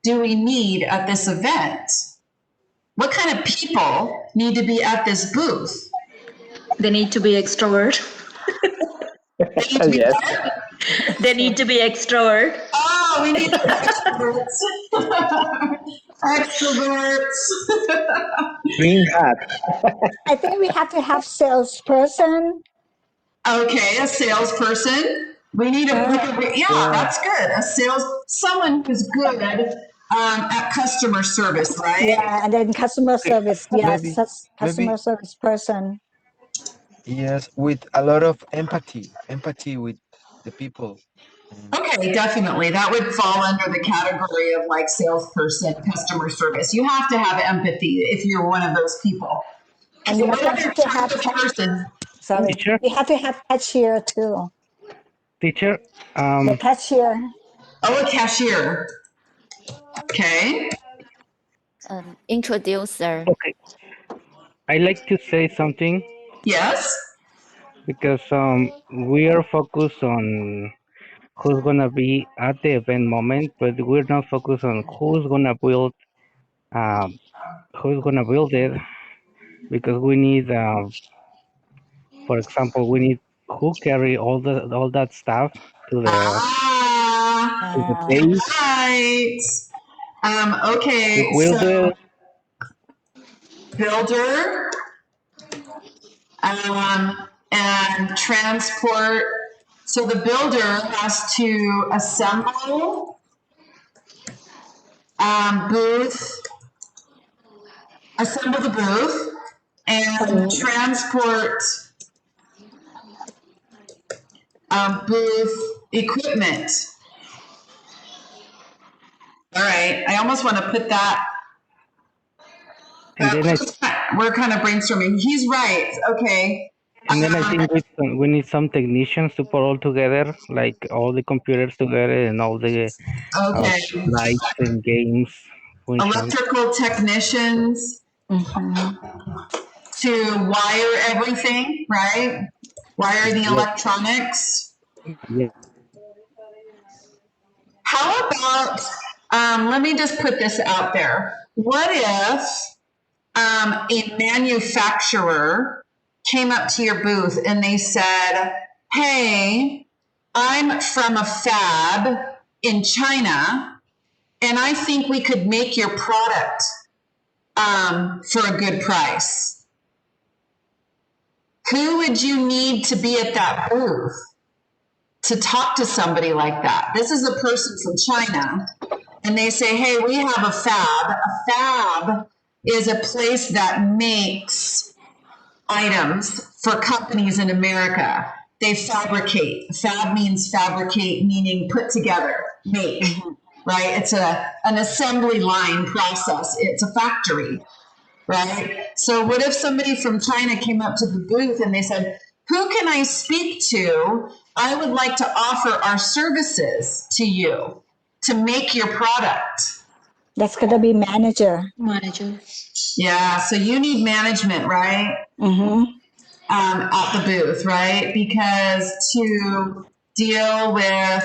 do we need at this event? What kind of people need to be at this booth?
They need to be extrovert.
Yes.
They need to be extrovert.
Oh, we need extroverts. Extroverts.
Green hat.
I think we have to have salesperson.
Okay, a salesperson. We need that's good. Someone who's good at customer service, right?
Yeah, and then customer service. Yes,
Maybe,
customer service person.
yes, with a lot of empathy with the people.
Okay, definitely. That would fall under the category of like salesperson, customer service. You have to have empathy if you're one of those people.
And
So
you
what
also
other
have to
type
have
of person?
sorry,
Teacher,
you have to have cashier too.
teacher.
The cashier.
Oh, a cashier. Okay.
Introducer.
Okay, I like to say something
Yes.
because we are focused on who's gonna be at the event moment, but we're not focused on um, who's gonna build it because we need, for example, we need who carry all that stuff to the place.
Right.
If
Okay.
we'll
So
do it,
builder, and transport. So the builder has to assemble booth, assemble the booth, and transport booth equipment. All right. I almost want to put that.
and then
We're kind of brainstorming. He's right. Okay.
I think we need some technicians to put all together, like all the computers together and all the
Okay.
lights and games functions.
Electrical technicians to wire everything, right? Wire the
Yes,
electronics.
yes.
How about, let me just put this out there. What if a manufacturer came up to your booth and they said, hey, I'm from a fab in China, and I think we could make your product for a good price. Who would you need to be at that booth to talk to somebody like that? This is a person from China, and they say, hey, we have a fab. A fab is a place that makes items for companies in America. They fabricate. Fab means fabricate, meaning put together, make, right? It's an assembly line process. It's a factory, right? So what if somebody from China came up to the booth and they said, who can I speak to? I would like to offer our services to you to make your product.
That's gonna be manager.
Yeah, so you need management, right? At the booth, right? Because to deal with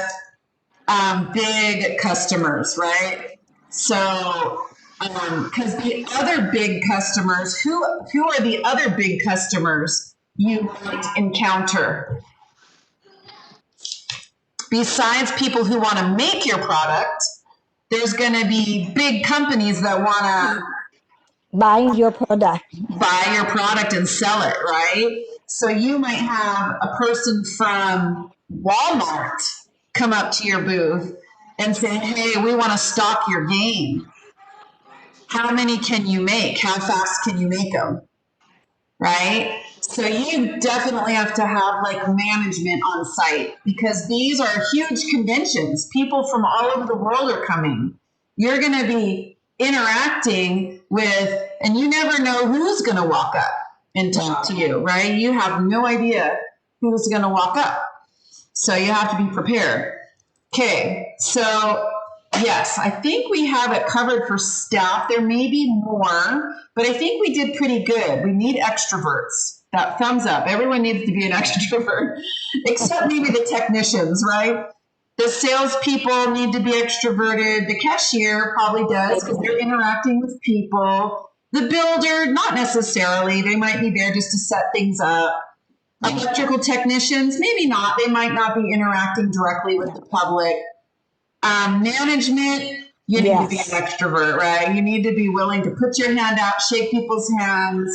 big customers, right? So, because the other big customers, who are the other big customers you might encounter? Besides people who want to make your product, there's going to be big companies that want to
Buying your product.
buy your product and sell it, right? So you might have a person from Walmart come up to your booth and say, hey, we want to stock your game. How many can you make? How fast can you make them? Right? So you definitely have to have like management on site because these are huge conventions. People from all over the world are coming. You're going to be interacting with, and you never know who's going to walk up and talk to you, right? You have no idea who's going to walk up. So you have to be prepared. Okay, so yes, I think we have it covered for staff. There may be more, but I think we did pretty good. We need extroverts. That thumbs up. Everyone needs to be an extrovert, except maybe the technicians, right? The salespeople need to be extroverted. The cashier probably does because they're interacting with people. The builder, not necessarily. They might be there just to set things up. Electrical technicians, maybe not. They might not be interacting directly with the public. Management, you need to be an extrovert, right? You need to be willing to put your hand out, shake people's hands,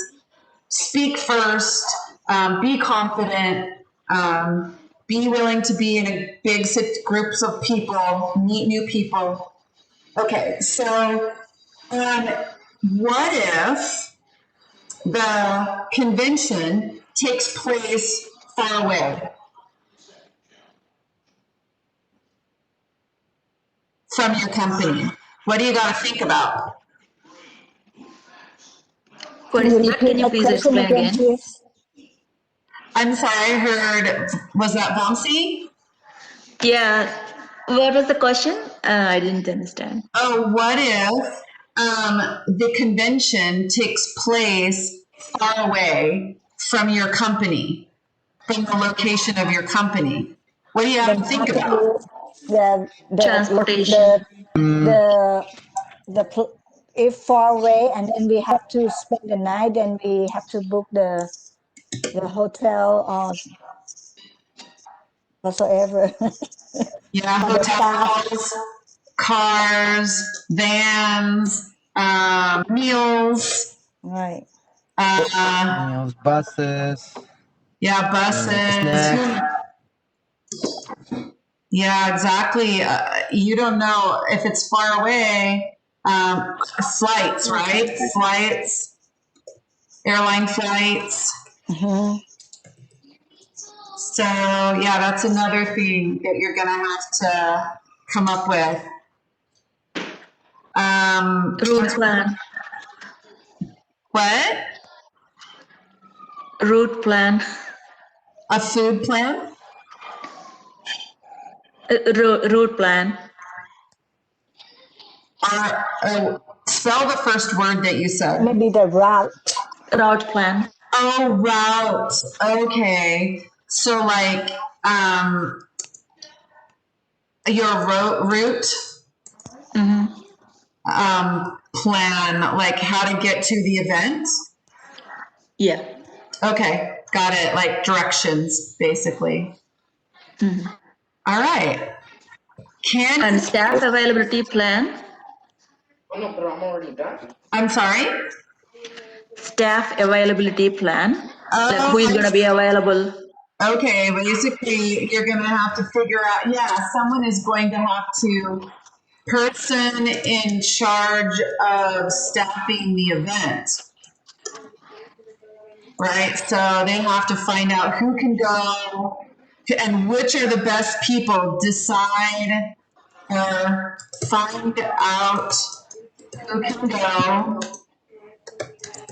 speak first, be confident, be willing to be in a big groups of people, meet new people. Okay, so what if the convention takes place far away? from your company? What do you got to think about?
What
Can
is
you
that? Can
repeat
you
the
please
question
explain
again,
again?
please?
I'm sorry, I heard, was that Vamsi?
Yeah. What was the question? I didn't understand.
Oh, what if the convention takes place far away from your company, from the location of your company? What do you have
Then
to
we
think
have
about?
to the the
Transportation.
the the if far away, and then we have to spend the night, and we have to book the hotel or whatsoever
Yeah,
for the staff.
hotels, cars, vans, meals,
Right.
uh,
Meals, buses,
yeah, buses.
snacks.
Yeah, exactly. You don't know if it's far away. Flights, right? Flights, airline flights.
Mm-hmm.
So, yeah, that's another thing that you're going to have to come up with.
Route plan.
What?
Route plan.
A food plan?
Route plan.
Spell the first word that you said.
Maybe the route.
Route plan.
Oh, route. Okay. So, like, your route plan, like how to get to the event.
Yeah.
Okay, got it. Like directions, basically. All right.
And staff availability plan.
I'm sorry?
Staff availability plan. Like
Oh,
who is going to be available?
okay. Basically, you're going to have to figure out, yeah, someone is going to have to, person in charge of staffing the event, right? So they have to find out who can go and which are the best people, decide or find out who can go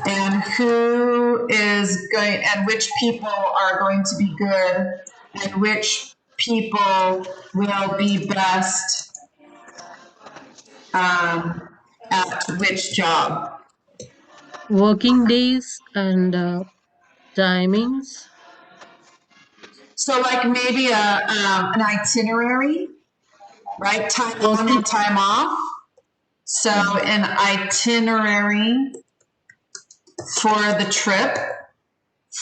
and who is going and which people are going to be good and which people will be best at which job.
Working days and timings.
So, like maybe an itinerary, right? Time on
Working.
and time off. So, an itinerary for the trip.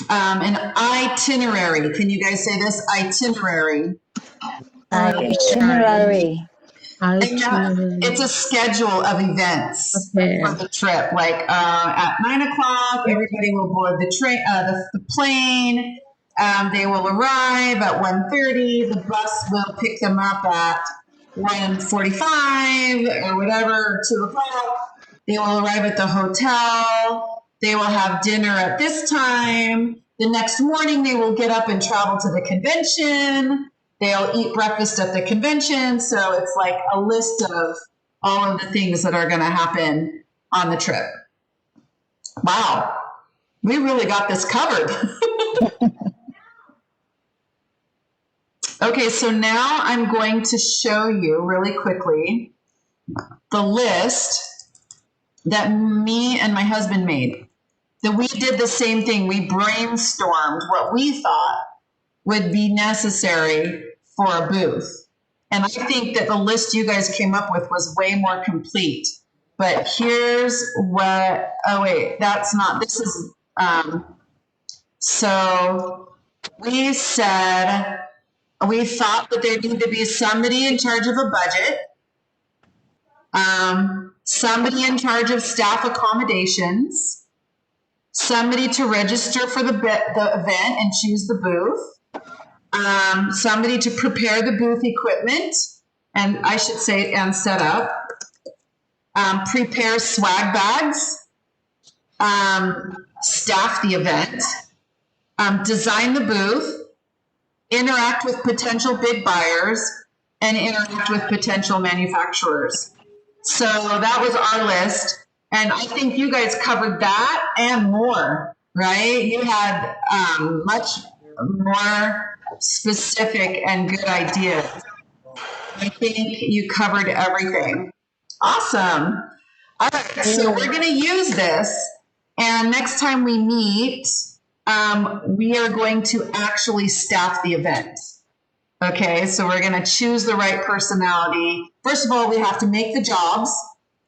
An itinerary. Can you guys say this? Itinerary.
Itinerary.
And it's a
Itinerary.
schedule of events
Okay.
for the trip. Like at 9:00, everybody will board the train, the plane. They will arrive at 1:30. The bus will pick them up at 1:45 or whatever, 2:00. They will arrive at the hotel. They will have dinner at this time. The next morning, they will get up and travel to the convention. They'll eat breakfast at the convention. So it's like a list of all of the things that are going to happen on the trip. Wow, we really got this covered. Okay, so now I'm going to show you really quickly the list that me and my husband made. That we did the same thing. We brainstormed what we thought would be necessary for a booth. And I think that the list you guys came up with was way more complete. But here's what, oh wait, that's not, this is, so we said, we thought that there needed to be somebody in charge of a budget, somebody in charge of staff accommodations, somebody to register for the event and choose the booth, somebody to prepare the booth equipment, and I should say, and set up, prepare swag bags, staff the event, design the booth, interact with potential big buyers, and interact with potential manufacturers. So that was our list. And I think you guys covered that and more, right? You had much more specific and good ideas. I think you covered everything. Awesome. All right, so we're going to use this. And next time we meet, we are going to actually staff the event. Okay, so we're going to choose the right personality. First of all, we have to make the jobs.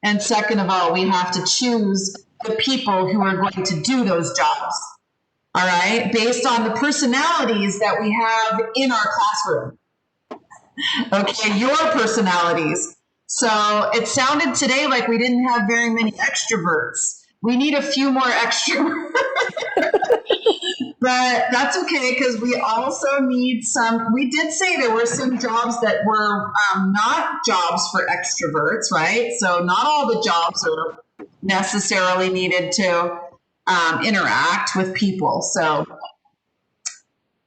And second of all, we have to choose the people who are going to do those jobs. All right, based on the personalities that we have in our classroom. Okay, your personalities. So it sounded today like we didn't have very many extroverts. We need a few more extroverts. But that's okay, because we also need some. We did say there were some jobs that were not jobs for extroverts, right? So not all the jobs are necessarily needed to interact with people. So,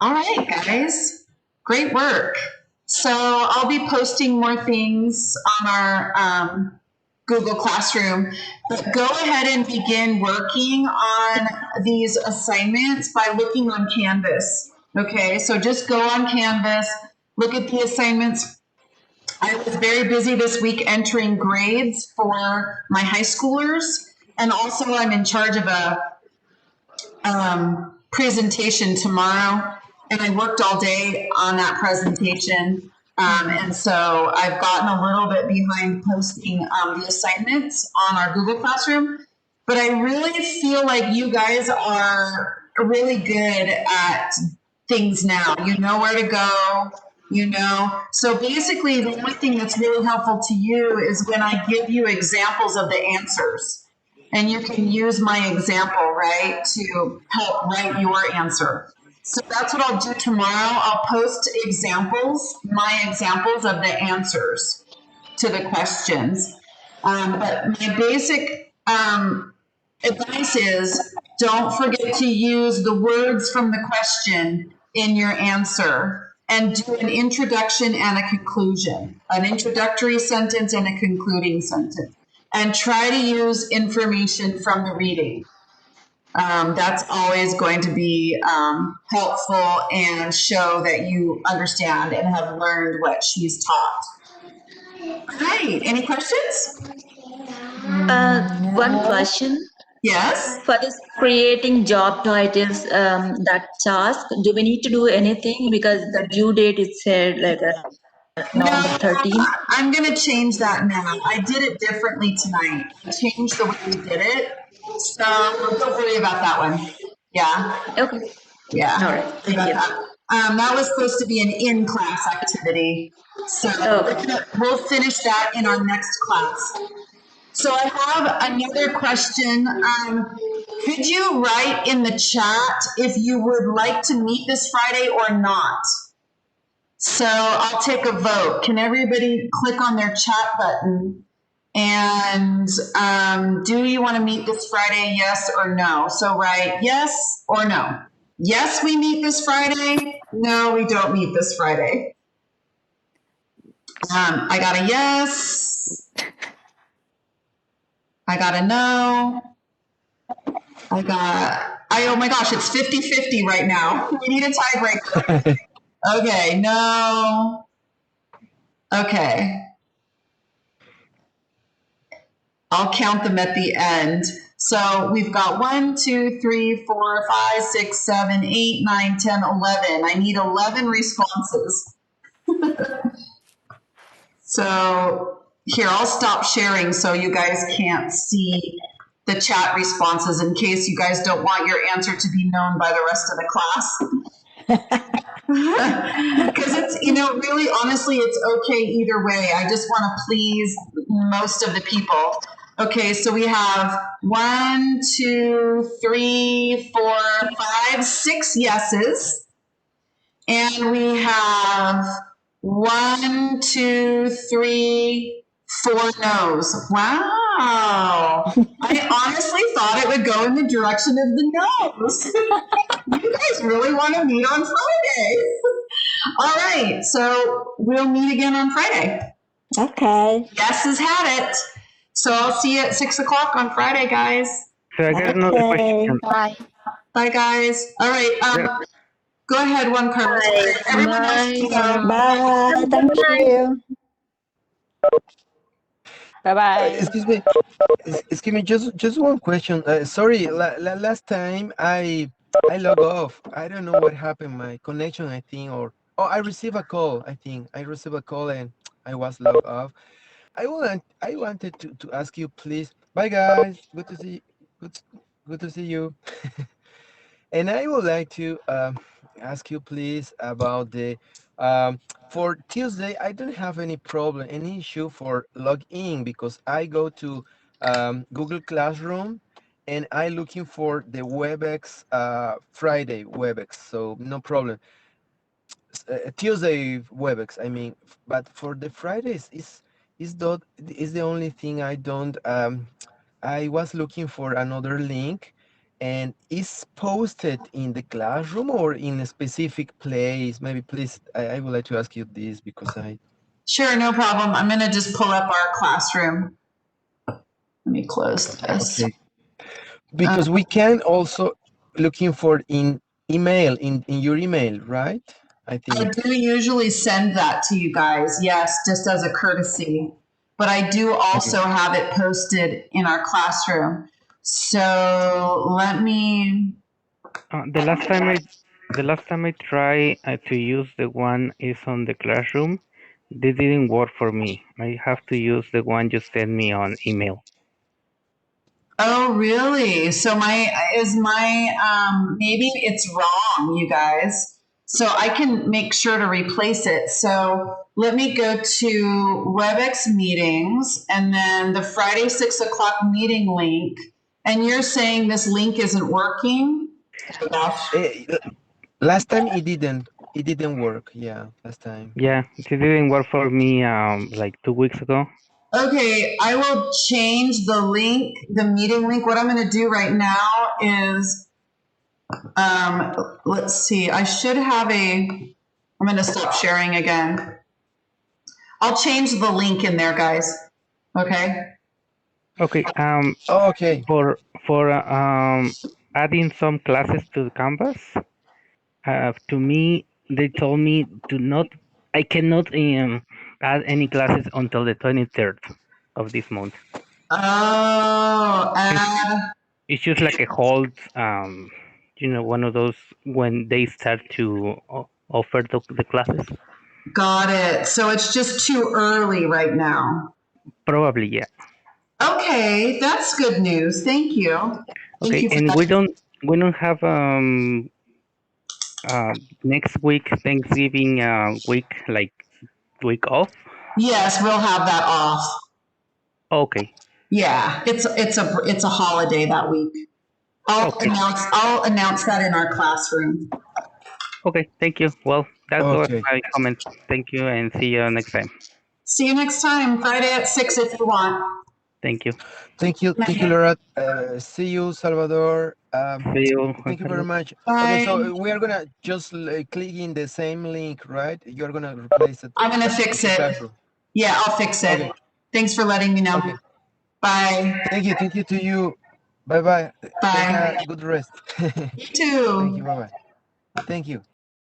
all right, guys, great work. So I'll be posting more things on our Google Classroom, but go ahead and begin working on these assignments by looking on Canvas. Okay, so just go on Canvas, look at the assignments. I was very busy this week entering grades for my high schoolers, and also I'm in charge of a presentation tomorrow, and I worked all day on that presentation. And so I've gotten a little bit behind posting the assignments on our Google Classroom, but I really feel like you guys are really good at things now. You know where to go, you know. So basically, the only thing that's really helpful to you is when I give you examples of the answers. And you can use my example, right, to help write your answer. So that's what I'll do tomorrow. I'll post examples, my examples of the answers to the questions. But my basic advice is don't forget to use the words from the question in your answer, and do an introduction and a conclusion, an introductory sentence and a concluding sentence. And try to use information from the reading. That's always going to be helpful and show that you understand and have learned what she's taught. All right, any questions?
One question.
Yes?
For this creating job titles, that task, do we need to do anything? Because the due date is said like November 13th.
I'm going to change that now. I did it differently tonight. I changed the way we did it. So don't worry about that one. Yeah.
Okay.
Yeah.
All right. Thank you.
That was supposed to be an in-class activity. So we'll finish that in our next class. So I have another question. Could you write in the chat if you would like to meet this Friday or not? So I'll take a vote. Can everybody click on their chat button? And do you want to meet this Friday, yes or no? So write yes or no. Yes, we meet this Friday. No, we don't meet this Friday. I got a yes. I got a no. Oh my gosh, it's 50-50 right now. We need a tiebreaker. Okay, no. Okay. I'll count them at the end. So we've got 1, 2, 3, 4, 5, 6, 7, 8, 9, 10, 11. I need 11 responses. So here, I'll stop sharing so you guys can't see the chat responses in case you guys don't want your answer to be known by the rest of the class. Because it's, really, honestly, it's okay either way. I just want to please most of the people. Okay, so we have 1, 2, 3, 4, 5, 6 yeses. And we have 1, 2, 3, 4 no's. Wow. I honestly thought it would go in the direction of the no's. You guys really want to meet on Friday. All right, so we'll meet again on Friday.
Okay.
Guess has had it. So I'll see you at 6 o'clock on Friday, guys.
So I got another
Okay.
question.
Bye.
Bye, guys. All right. Go ahead, Juan Carlos. Everyone else
Bye,
can go.
Bye.
Have a
Thank
good night.
you.
Bye bye.
Excuse me. Just one question. Sorry, last time I log off. I don't know what happened. My connection, I think, or I received a call. I think I received a call and I was logged off. I wanted to ask you, please. Bye, guys. Good good to see you. And I would like to ask you, please, about the for Tuesday. I don't have any problem, any issue for log in because I go to Google Classroom and I looking for the WebEx Friday WebEx, so no problem. Tuesday WebEx, I mean, but for the Fridays is the only thing I don't. I was looking for another link, and it's posted in the classroom or in a specific place. Maybe please, I would like to ask you this because I.
Sure, no problem. I'm going to just pull up our classroom. Let me close this.
Okay, because we can also looking for in email in your email, right? I
I
think.
do usually send that to you guys, yes, just as a courtesy. But I do
Okay.
also have it posted in our classroom. So let me.
The last time I try to use the one is on the classroom. They didn't work for me. I have to use the one you send me on email.
Oh, really? So maybe it's wrong, you guys. So I can make sure to replace it. So let me go to WebEx meetings and then the Friday 6 o'clock meeting link. And you're saying this link isn't working? Oh, gosh.
Last time it didn't. It didn't work. Yeah, last time.
Yeah, it didn't work for me like 2 weeks ago.
Okay, I will change the link, the meeting link. What I'm going to do right now is, let's see, I should have I'm going to stop sharing again. I'll change the link in there, guys. Okay.
Okay.
Okay.
For adding some classes to the Canvas, to me they told me to not. I cannot add any classes until the 23rd of this month.
Oh,
It's just like a hold, one of those when they start to offer the classes.
got it. So it's just too early right now.
Probably, yeah.
Okay, that's good news. Thank you. Thank
Okay,
you for
and
that.
we don't have next week Thanksgiving week like week off.
Yes, we'll have that off.
Okay.
Yeah, it's a holiday that week.
Okay.
I'll announce that in our classroom.
Okay. Thank you. Well, that was
Okay.
my comment. Thank you, and see you next time.
See you next time, Friday at 6 if you want.
Thank you.
Thank you. Thank you, Laura. See you, Salvador.
See you, Juan
Thank you very
Carlos.
much. Okay,
Bye.
so we are gonna just click in the same link, right? You're gonna replace it
I'm going to
at
fix
Google
it.
Classroom.
Yeah, I'll fix it.
Okay.
Thanks for letting me know.
Okay.
Bye.
Thank you. Thank you to you. Bye bye. Take
Bye.
a good rest.
You
Thank you.
too.
Bye bye. Thank you.